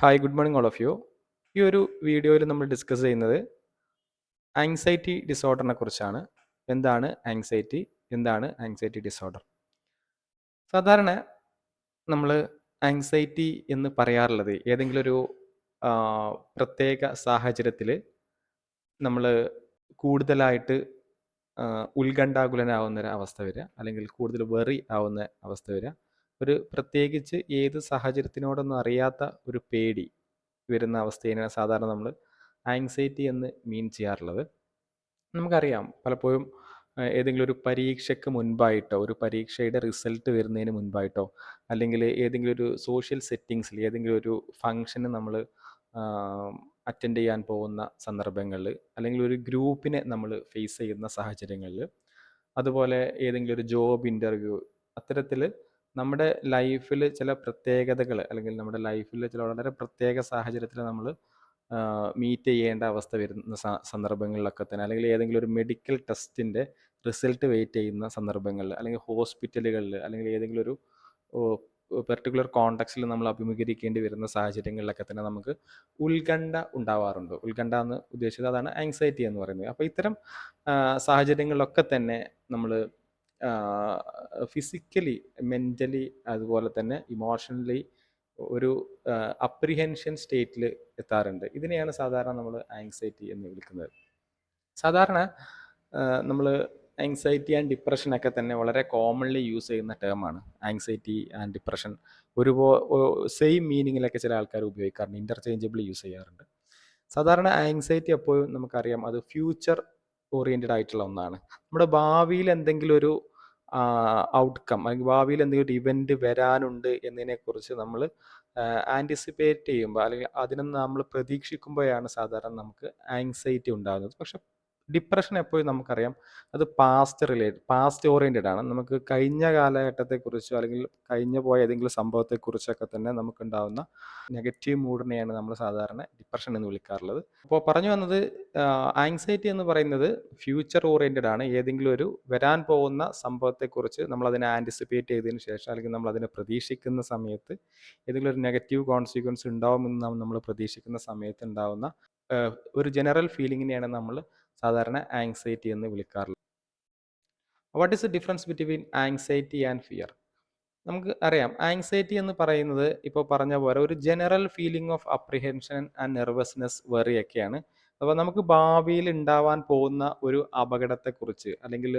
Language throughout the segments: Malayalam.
Hi, good morning all of you. ഈ ഒരു വീഡിയോയിൽ നമ്മൾ ഡിസ്കസ് ചെയ്യുന്നത് ആങ്സൈറ്റി ഡിസോർഡറിനെ കുറിച്ചാണ്. എന്താണ് ആങ്സൈറ്റി? എന്താണ് ആങ്സൈറ്റി ഡിസോർഡർ? സാധാരണ നമ്മൾ ആങ്സൈറ്റി എന്ന് പറയാറുള്ളത് ഏതെങ്കിലും ഒരു പ്രത്യേക സാഹചര്യത്തിൽ നമ്മൾ കൂടുതലായിട്ട് ഉത്കണ്ഠാകുലനാവുന്ന ഒരു അവസ്ഥ വരിക, അല്ലെങ്കിൽ കൂടുതൽ വെറി ആവുന്ന അവസ്ഥ വരിക, ഒരു പ്രത്യേകിച്ച് ഏത് സാഹചര്യത്തിനോടൊന്നും അറിയാത്ത ഒരു പേടി വരുന്ന അവസ്ഥയാണ് സാധാരണ നമ്മൾ ആങ്സൈറ്റി എന്ന് മീൻ ചെയ്യാറുള്ളത്. നമുക്കറിയാം, പലപ്പോഴും ഏതെങ്കിലും ഒരു പരീക്ഷയ്ക്ക് മുൻപായിട്ടോ, ഒരു പരീക്ഷയുടെ റിസൾട്ട് വരുന്നതിന് മുൻപായിട്ടോ, അല്ലെങ്കിൽ ഏതെങ്കിലും ഒരു സോഷ്യൽ സെറ്റിങ്സിൽ ഏതെങ്കിലും ഒരു ഫങ്ഷന് നമ്മൾ അറ്റൻഡ് ചെയ്യാൻ പോകുന്ന സന്ദർഭങ്ങളിൽ, അല്ലെങ്കിൽ ഒരു ഗ്രൂപ്പിനെ നമ്മൾ ഫേസ് ചെയ്യുന്ന സാഹചര്യങ്ങളിൽ, അതുപോലെ ഏതെങ്കിലും ഒരു ജോബ് ഇൻ്റർവ്യൂ, അത്തരത്തിൽ നമ്മുടെ ലൈഫിൽ ചില പ്രത്യേകതകൾ, അല്ലെങ്കിൽ നമ്മുടെ ലൈഫിൽ ചില വളരെ പ്രത്യേക സാഹചര്യത്തിൽ നമ്മൾ മീറ്റ് ചെയ്യേണ്ട അവസ്ഥ വരുന്ന സന്ദർഭങ്ങളിലൊക്കെ തന്നെ, അല്ലെങ്കിൽ ഏതെങ്കിലും ഒരു മെഡിക്കൽ ടെസ്റ്റിൻ്റെ റിസൾട്ട് വെയിറ്റ് ചെയ്യുന്ന സന്ദർഭങ്ങളിൽ, അല്ലെങ്കിൽ ഹോസ്പിറ്റലുകളിൽ, അല്ലെങ്കിൽ ഏതെങ്കിലും ഒരു പെർട്ടിക്കുലർ കോണ്ടെക്സ്റ്റിൽ നമ്മൾ അഭിമുഖീകരിക്കേണ്ടി വരുന്ന സാഹചര്യങ്ങളിലൊക്കെ തന്നെ നമുക്ക് ഉത്കണ്ഠ ഉണ്ടാവാറുണ്ട്. ഉത്കണ്ഠ എന്ന് ഉദ്ദേശിച്ചത് അതാണ് ആങ്സൈറ്റി എന്ന് പറയുന്നത്. അപ്പോൾ ഇത്തരം സാഹചര്യങ്ങളിലൊക്കെ തന്നെ നമ്മൾ ഫിസിക്കലി, മെൻ്റലി, അതുപോലെ തന്നെ ഇമോഷണലി ഒരു അപ്രിഹെൻഷൻ സ്റ്റേറ്റിൽ എത്താറുണ്ട്. ഇതിനെയാണ് സാധാരണ നമ്മൾ ആങ്സൈറ്റി എന്ന് വിളിക്കുന്നത്. സാധാരണ നമ്മൾ ആങ്സൈറ്റി ആൻഡ് ഡിപ്രഷനൊക്കെ തന്നെ വളരെ കോമൺലി യൂസ് ചെയ്യുന്ന ടേമാണ്. ആങ്സൈറ്റി ആൻഡ് ഡിപ്രഷൻ സെയിം മീനിങ്ങിലൊക്കെ ചില ആൾക്കാർ ഉപയോഗിക്കാറുണ്ട്, ഇൻ്റർചേഞ്ചബിളി യൂസ് ചെയ്യാറുണ്ട്. സാധാരണ ആങ്സൈറ്റി എപ്പോഴും നമുക്കറിയാം, അത് ഫ്യൂച്ചർ ഓറിയൻറ്റഡ് ആയിട്ടുള്ള ഒന്നാണ്. നമ്മുടെ ഭാവിയിൽ എന്തെങ്കിലും ഒരു ഔട്ട്കം, അല്ലെങ്കിൽ ഭാവിയിൽ എന്തെങ്കിലും ഒരു ഇവൻറ്റ് വരാനുണ്ട് എന്നതിനെക്കുറിച്ച് നമ്മൾ ആൻറ്റിസിപ്പേറ്റ് ചെയ്യുമ്പോൾ, അല്ലെങ്കിൽ അതിനെ നമ്മൾ പ്രതീക്ഷിക്കുമ്പോഴാണ് സാധാരണ നമുക്ക് ആങ്സൈറ്റി ഉണ്ടാകുന്നത്. പക്ഷെ ഡിപ്രഷൻ എപ്പോഴും നമുക്കറിയാം, അത് പാസ്റ്റ് ഓറിയൻറ്റഡ് ആണ്. നമുക്ക് കഴിഞ്ഞ കാലഘട്ടത്തെക്കുറിച്ചോ, അല്ലെങ്കിൽ കഴിഞ്ഞു പോയ ഏതെങ്കിലും സംഭവത്തെക്കുറിച്ചൊക്കെ തന്നെ നമുക്കുണ്ടാകുന്ന നെഗറ്റീവ് മൂഡിനെയാണ് നമ്മൾ സാധാരണ ഡിപ്രഷൻ എന്ന് വിളിക്കാറുള്ളത്. അപ്പോൾ പറഞ്ഞു വന്നത്, ആങ്സൈറ്റി എന്ന് പറയുന്നത് ഫ്യൂച്ചർ ഓറിയൻറ്റഡ് ആണ്. ഏതെങ്കിലും ഒരു വരാൻ പോകുന്ന സംഭവത്തെക്കുറിച്ച് നമ്മളതിനെ ആൻറ്റിസിപ്പേറ്റ് ചെയ്തതിന് ശേഷം, അല്ലെങ്കിൽ നമ്മളതിനെ പ്രതീക്ഷിക്കുന്ന സമയത്ത് ഏതെങ്കിലും ഒരു നെഗറ്റീവ് കോൺസിക്വൻസ് ഉണ്ടാവുമെന്ന് നമ്മൾ പ്രതീക്ഷിക്കുന്ന സമയത്ത് ഉണ്ടാവുന്ന ഒരു ജനറൽ ഫീലിങ്ങിനെയാണ് നമ്മൾ സാധാരണ ആങ്സൈറ്റി എന്ന് വിളിക്കാറുള്ളത്. What is the difference between anxiety and fear? നമുക്ക് അറിയാം, ആങ്സൈറ്റി എന്ന് പറയുന്നത് ഇപ്പോൾ പറഞ്ഞ പോലെ ഒരു general feeling of apprehension and nervousness, വെറിയൊക്കെയാണ്. അപ്പോൾ നമുക്ക് ഭാവിയിൽ ഉണ്ടാവാൻ പോകുന്ന ഒരു അപകടത്തെക്കുറിച്ച്, അല്ലെങ്കിൽ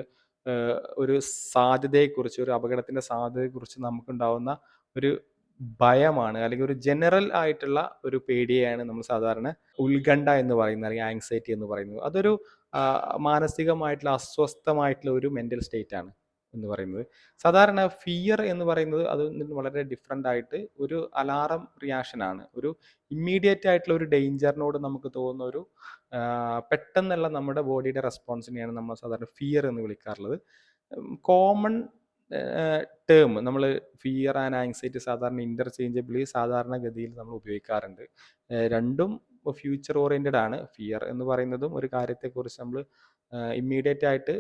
ഒരു സാധ്യതയെക്കുറിച്ച്, ഒരു അപകടത്തിൻ്റെ സാധ്യതയെക്കുറിച്ച് നമുക്കുണ്ടാവുന്ന ഒരു ഭയമാണ്, അല്ലെങ്കിൽ ഒരു ജനറൽ ആയിട്ടുള്ള ഒരു പേടിയെയാണ് നമ്മൾ സാധാരണ ഉത്കണ്ഠ എന്ന് പറയുന്നത്, അല്ലെങ്കിൽ ആങ്സൈറ്റി എന്ന് പറയുന്നത്. അതൊരു മാനസികമായിട്ടുള്ള അസ്വസ്ഥമായിട്ടുള്ള ഒരു മെൻ്റൽ സ്റ്റേറ്റ് ആണ് എന്ന് പറയുന്നത്. സാധാരണ ഫിയർ എന്ന് പറയുന്നത് അതിൽ നിന്ന് വളരെ ഡിഫറെൻ്റ് ആയിട്ട് ഒരു അലാറം റിയാക്ഷൻ ആണ്. ഒരു ഇമ്മീഡിയറ്റ് ആയിട്ടുള്ള ഒരു ഡേഞ്ചറിനോട് നമുക്ക് തോന്നുന്ന ഒരു പെട്ടെന്നുള്ള നമ്മുടെ ബോഡിയുടെ റെസ്പോൺസിനെയാണ് നമ്മൾ സാധാരണ ഫിയർ എന്ന് വിളിക്കാറുള്ളത്. കോമൺ ടേം നമ്മൾ ഫിയർ ആൻഡ് ആങ്സൈറ്റി സാധാരണ ഇൻ്റർചേഞ്ചബിളി സാധാരണഗതിയിൽ നമ്മൾ ഉപയോഗിക്കാറുണ്ട്. രണ്ടും ഫ്യൂച്ചർ ഓറിയൻറ്റഡ് ആണ്. ഫിയർ എന്ന് പറയുന്നതും ഒരു കാര്യത്തെക്കുറിച്ച് നമ്മൾ ഇമ്മീഡിയറ്റ് ആയിട്ട്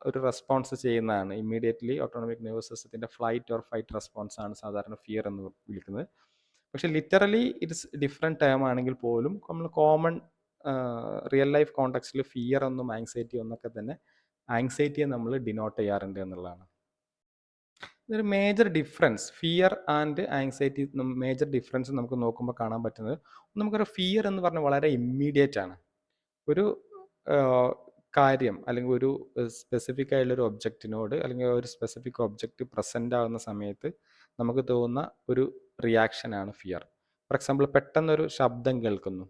ഒരു റെസ്പോൺസ് ചെയ്യുന്നതാണ്. ഇമ്മീഡിയറ്റ്ലി ഓട്ടോണമിക് നെർവസ് സിസ്റ്റത്തിൻ്റെ ഫ്ലൈറ്റ് ഓർ ഫൈറ്റ് റെസ്പോൺസ് ആണ് സാധാരണ ഫിയർ എന്ന് വിളിക്കുന്നത്. പക്ഷേ ലിറ്ററലി ഇറ്റ്സ് ഡിഫറെൻറ്റ് ടേം ആണെങ്കിൽ പോലും നമ്മൾ കോമൺ റിയൽ ലൈഫ് കോണ്ടെക്സ്റ്റിൽ ഫിയർ ഒന്നും ആങ്സൈറ്റി ഒന്നൊക്കെ തന്നെ ആങ്സൈറ്റിയെ നമ്മൾ ഡിനോട്ട് ചെയ്യാറുണ്ട് എന്നുള്ളതാണ്. ഇതൊരു major difference, fear and anxiety major difference നമുക്ക് നോക്കുമ്പോൾ കാണാൻ പറ്റുന്നത്, നമുക്കൊരു ഫിയർ എന്ന് പറഞ്ഞാൽ വളരെ ഇമ്മീഡിയറ്റ് ആണ്. ഒരു കാര്യം, അല്ലെങ്കിൽ ഒരു സ്പെസിഫിക് ആയിട്ടുള്ളൊരു ഒബ്ജക്റ്റിനോട്, അല്ലെങ്കിൽ ഒരു സ്പെസിഫിക് ഒബ്ജക്റ്റ് പ്രസൻ്റ് ആകുന്ന സമയത്ത് നമുക്ക് തോന്നുന്ന ഒരു റിയാക്ഷനാണ് ഫിയർ. ഫോർ എക്സാമ്പിൾ, പെട്ടെന്നൊരു ശബ്ദം കേൾക്കുന്നു,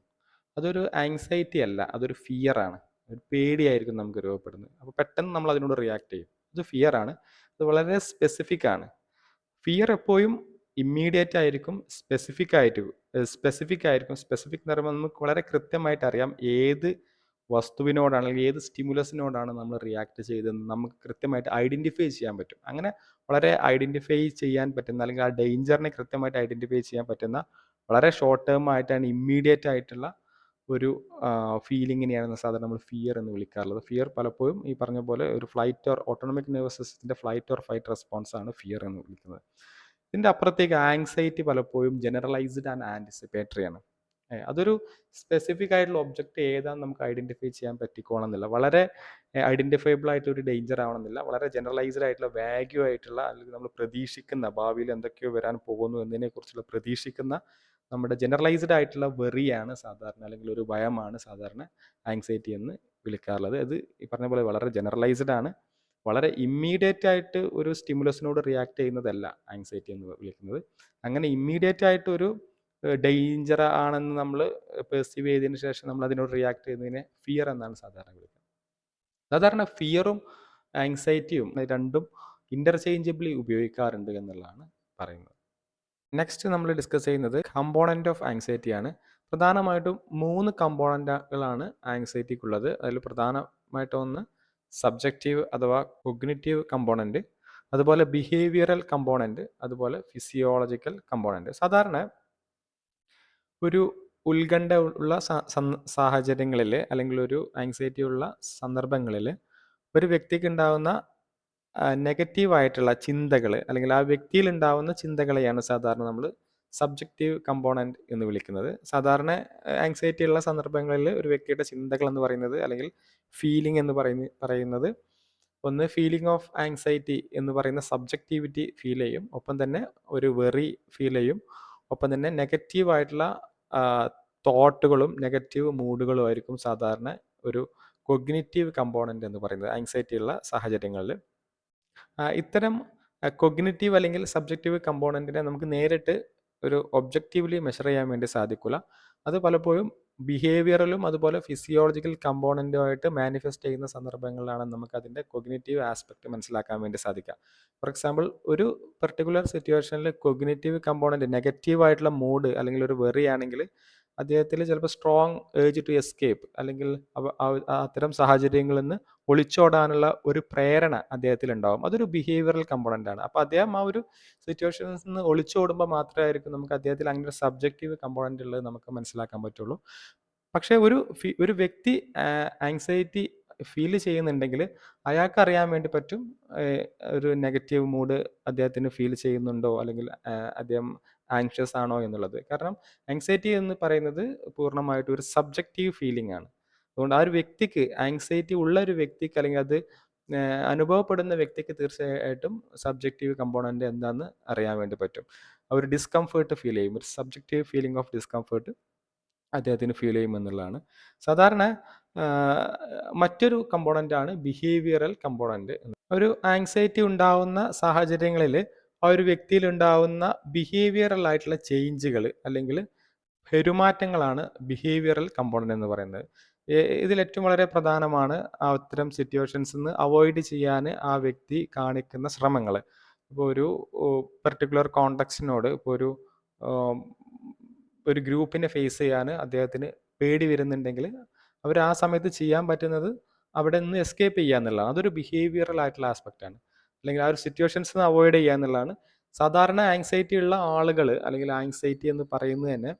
അതൊരു ആങ്സൈറ്റി അല്ല, അതൊരു ഫിയർ ആണ്. ഒരു പേടിയായിരിക്കും നമുക്ക് രൂപപ്പെടുന്നത്. അപ്പോൾ പെട്ടെന്ന് നമ്മൾ അതിനോട് റിയാക്ട് ചെയ്യും. ഇത് ഫിയർ ആണ്. അത് വളരെ സ്പെസിഫിക് ആണ്. ഫിയർ എപ്പോഴും ഇമ്മീഡിയറ്റ് ആയിരിക്കും, സ്പെസിഫിക് ആയിരിക്കും. സ്പെസിഫിക് എന്ന് പറയുമ്പോൾ നമുക്ക് വളരെ കൃത്യമായിട്ട് അറിയാം ഏത് വസ്തുവിനോടാണ്, അല്ലെങ്കിൽ ഏത് സ്റ്റിമുലസിനോടാണ് നമ്മൾ റിയാക്ട് ചെയ്തതെന്ന് നമുക്ക് കൃത്യമായിട്ട് ഐഡൻറ്റിഫൈ ചെയ്യാൻ പറ്റും. അങ്ങനെ വളരെ ഐഡൻറ്റിഫൈ ചെയ്യാൻ പറ്റുന്ന, അല്ലെങ്കിൽ ആ ഡേഞ്ചറിനെ കൃത്യമായിട്ട് ഐഡൻറ്റിഫൈ ചെയ്യാൻ പറ്റുന്ന വളരെ ഷോർട്ട് ടേം ആയിട്ടാണ്, ഇമ്മീഡിയറ്റ് ആയിട്ടുള്ള ഒരു ഫീലിങ്ങിനെയാണ് സാധാരണ നമ്മൾ ഫിയർ എന്ന് വിളിക്കാറുള്ളത്. ഫിയർ പലപ്പോഴും ഈ പറഞ്ഞ പോലെ ഒരു ഫ്ലൈറ്റ് ഓർ ഓട്ടോണമിക് നെർവസ് സിസ്റ്റത്തിൻ്റെ ഫ്ലൈറ്റ് ഓർ ഫൈറ്റ് റെസ്പോൺസ് ആണ് ഫിയർ എന്ന് വിളിക്കുന്നത്. ഇതിൻ്റെ അപ്പുറത്തേക്ക് ആങ്സൈറ്റി പലപ്പോഴും ജനറലൈസ്ഡ് ആൻഡ് ആൻറ്റിസിപ്പേറ്ററി ആണ്. അതൊരു സ്പെസിഫിക് ആയിട്ടുള്ള ഒബ്ജക്റ്റ് ഏതാണെന്ന് നമുക്ക് ഐഡൻറ്റിഫൈ ചെയ്യാൻ പറ്റിക്കോണമെന്നില്ല. വളരെ ഐഡൻറ്റിഫയബിൾ ആയിട്ട് ഒരു ഡേഞ്ചർ ആവണമെന്നില്ല. വളരെ ജനറലൈസ്ഡ് ആയിട്ടുള്ള വാഗ്യൂ ആയിട്ടുള്ള, അല്ലെങ്കിൽ നമ്മൾ പ്രതീക്ഷിക്കുന്ന ഭാവിയിൽ എന്തൊക്കെയോ വരാൻ പോകുന്നു എന്നതിനെക്കുറിച്ചുള്ള പ്രതീക്ഷിക്കുന്ന നമ്മുടെ ജനറലൈസ്ഡ് ആയിട്ടുള്ള വെറിയാണ് സാധാരണ, അല്ലെങ്കിൽ ഒരു ഭയമാണ് സാധാരണ ആങ്സൈറ്റി എന്ന് വിളിക്കാറുള്ളത്. അത് ഈ പറഞ്ഞ പോലെ വളരെ ജനറലൈസ്ഡ് ആണ്. വളരെ ഇമ്മീഡിയറ്റ് ആയിട്ട് ഒരു സ്റ്റിമുലസിനോട് റിയാക്ട് ചെയ്യുന്നതല്ല ആങ്സൈറ്റി എന്ന് വിളിക്കുന്നത്. അങ്ങനെ ഇമ്മീഡിയറ്റ് ആയിട്ട് ഒരു ഡേഞ്ചർ ആണെന്ന് നമ്മൾ പെർസീവ് ചെയ്തതിന് ശേഷം നമ്മൾ അതിനോട് റിയാക്ട് ചെയ്യുന്നതിനെ ഫിയർ എന്നാണ് സാധാരണ വിളിക്കുന്നത്. സാധാരണ ഫിയറും ആങ്സൈറ്റിയും രണ്ടും ഇന്റർചേഞ്ചബിളി ഉപയോഗിക്കാറുണ്ട് എന്നുള്ളതാണ് പറയുന്നത്. നെക്സ്റ്റ് നമ്മൾ ഡിസ്കസ് ചെയ്യുന്നത് കമ്പോണൻറ്റ് ഓഫ് ആങ്സൈറ്റി ആണ്. പ്രധാനമായിട്ടും 3 കമ്പോണൻറ്റുകളാണ് ആങ്സൈറ്റിക്കുള്ളത്. അതിൽ പ്രധാനമായിട്ടും ഒന്ന് സബ്ജക്റ്റീവ് അഥവാ കൊഗ്നിറ്റീവ് കമ്പോണൻറ്റ്, അതുപോലെ ബിഹേവിയറൽ കമ്പോണൻറ്റ്, അതുപോലെ ഫിസിയോളജിക്കൽ കമ്പോണൻറ്റ്. സാധാരണ ഒരു ഉത്കണ്ഠ ഉള്ള സാഹചര്യങ്ങളിൽ, അല്ലെങ്കിൽ ഒരു ആങ്സൈറ്റി ഉള്ള സന്ദർഭങ്ങളിൽ ഒരു വ്യക്തിക്ക് ഉണ്ടാകുന്ന നെഗറ്റീവായിട്ടുള്ള ചിന്തകൾ, അല്ലെങ്കിൽ ആ വ്യക്തിയിൽ ഉണ്ടാകുന്ന ചിന്തകളെയാണ് സാധാരണ നമ്മൾ സബ്ജക്റ്റീവ് കമ്പോണൻറ്റ് എന്ന് വിളിക്കുന്നത്. സാധാരണ ആങ്സൈറ്റി ഉള്ള സന്ദർഭങ്ങളിൽ ഒരു വ്യക്തിയുടെ ചിന്തകൾ എന്ന് പറയുന്നത്, അല്ലെങ്കിൽ ഫീലിംഗ് എന്ന് പറയുന്നത് ഒന്ന് ഫീലിംഗ് ഓഫ് ആങ്സൈറ്റി എന്ന് പറയുന്ന സബ്ജക്റ്റിവിറ്റി ഫീൽ ചെയ്യും, ഒപ്പം തന്നെ ഒരു വെറി ഫീൽ ചെയ്യും, ഒപ്പം തന്നെ നെഗറ്റീവായിട്ടുള്ള തോട്ടുകളും നെഗറ്റീവ് മൂഡുകളും ആയിരിക്കും സാധാരണ ഒരു കൊഗ്നിറ്റീവ് കമ്പോണൻറ്റ് എന്ന് പറയുന്നത് ആങ്സൈറ്റി ഉള്ള സാഹചര്യങ്ങളിൽ. ഇത്തരം കൊഗ്നിറ്റീവ് അല്ലെങ്കിൽ സബ്ജക്റ്റീവ് കമ്പോണൻറ്റിനെ നമുക്ക് നേരിട്ട് ഒരു ഒബ്ജക്റ്റീവ്ലി മെഷർ ചെയ്യാൻ വേണ്ടി സാധിക്കില്ല. അത് പലപ്പോഴും ബിഹേവിയറലും അതുപോലെ ഫിസിയോളജിക്കൽ കമ്പോണൻറ്റുമായിട്ട് മാനിഫെസ്റ്റ് ചെയ്യുന്ന സന്ദർഭങ്ങളിലാണ് നമുക്ക് അതിൻ്റെ കൊഗ്നിറ്റീവ് ആസ്പെക്റ്റ് മനസ്സിലാക്കാൻ വേണ്ടി സാധിക്കുക. ഫോർ എക്സാമ്പിൾ, ഒരു പെർട്ടിക്കുലർ സിറ്റുവേഷനിൽ കൊഗ്നിറ്റീവ് കമ്പോണൻറ്റ് നെഗറ്റീവായിട്ടുള്ള മൂഡ് അല്ലെങ്കിൽ ഒരു വെറി ആണെങ്കിൽ അദ്ദേഹത്തിൽ ചിലപ്പോൾ സ്ട്രോങ് ഏർജ് ടു എസ്കേപ്പ്, അല്ലെങ്കിൽ അത്തരം സാഹചര്യങ്ങളിൽ നിന്ന് ഒളിച്ചോടാനുള്ള ഒരു പ്രേരണ അദ്ദേഹത്തിൽ ഉണ്ടാവും. അതൊരു ബിഹേവിയറൽ കമ്പോണൻ്റ് ആണ്. അപ്പോൾ അദ്ദേഹം ആ ഒരു സിറ്റുവേഷൻസിൽ നിന്ന് ഒളിച്ചോടുമ്പോൾ മാത്രമായിരിക്കും നമുക്ക് അദ്ദേഹത്തിൽ അങ്ങനെ ഒരു സബ്ജക്റ്റീവ് കമ്പോണൻ്റ് ഉള്ളത് നമുക്ക് മനസ്സിലാക്കാൻ പറ്റുള്ളൂ. പക്ഷേ ഒരു വ്യക്തി ആങ്സൈറ്റി ഫീൽ ചെയ്യുന്നുണ്ടെങ്കിൽ അയാൾക്ക് അറിയാൻ വേണ്ടി പറ്റും ഒരു നെഗറ്റീവ് മൂഡ് അദ്ദേഹത്തിന് ഫീൽ ചെയ്യുന്നുണ്ടോ, അല്ലെങ്കിൽ അദ്ദേഹം ആങ്ഷ്യസ് ആണോ എന്നുള്ളത്. കാരണം ആങ്സൈറ്റി എന്ന് പറയുന്നത് പൂർണ്ണമായിട്ടും ഒരു സബ്ജക്റ്റീവ് ഫീലിംഗ് ആണ്. അതുകൊണ്ട് ആ ഒരു വ്യക്തിക്ക്, ആങ്സൈറ്റി ഉള്ള ഒരു വ്യക്തിക്ക്, അല്ലെങ്കിൽ അത് അനുഭവപ്പെടുന്ന വ്യക്തിക്ക് തീർച്ചയായിട്ടും സബ്ജക്റ്റീവ് കമ്പോണൻ്റ് എന്താണെന്ന് അറിയാൻ വേണ്ടി പറ്റും. ഒരു ഡിസ്കംഫേർട്ട് ഫീൽ ചെയ്യും, ഒരു സബ്ജക്റ്റീവ് ഫീലിംഗ് ഓഫ് ഡിസ്കംഫേർട്ട് അദ്ദേഹത്തിന് ഫീൽ ചെയ്യുമെന്നുള്ളതാണ്. സാധാരണ മറ്റൊരു കമ്പോണൻ്റാണ് ബിഹേവിയറൽ കമ്പോണൻ്റ്. ഒരു ആങ്സൈറ്റി ഉണ്ടാവുന്ന സാഹചര്യങ്ങളിൽ ആ ഒരു വ്യക്തിയിൽ ഉണ്ടാവുന്ന ബിഹേവിയറൽ ആയിട്ടുള്ള ചേഞ്ചുകൾ, അല്ലെങ്കിൽ പെരുമാറ്റങ്ങളാണ് ബിഹേവിയറൽ കമ്പോണൻ്റ് എന്ന് പറയുന്നത്. ഇതിൽ ഏറ്റവും വളരെ പ്രധാനമാണ് അത്തരം സിറ്റുവേഷൻസിൽ നിന്ന് അവോയ്ഡ് ചെയ്യാൻ ആ വ്യക്തി കാണിക്കുന്ന ശ്രമങ്ങൾ. ഇപ്പോൾ ഒരു പെർട്ടിക്കുലർ കോണ്ടക്സിനോട്, ഇപ്പോൾ ഒരു ഗ്രൂപ്പിനെ ഫേസ് ചെയ്യാൻ അദ്ദേഹത്തിന് പേടി വരുന്നുണ്ടെങ്കിൽ അവർ ആ സമയത്ത് ചെയ്യാൻ പറ്റുന്നത് അവിടെ നിന്ന് എസ്കേപ്പ് ചെയ്യുക എന്നുള്ളതാണ്. അതൊരു ബിഹേവിയറൽ ആയിട്ടുള്ള ആസ്പെക്റ്റ് ആണ്. അല്ലെങ്കിൽ ആ ഒരു സിറ്റുവേഷൻസ് നിന്ന് അവോയ്ഡ് ചെയ്യുക എന്നുള്ളതാണ്. സാധാരണ ആങ്സൈറ്റി ഉള്ള ആളുകൾ, അല്ലെങ്കിൽ ആങ്സൈറ്റി എന്ന് പറയുന്നത് തന്നെ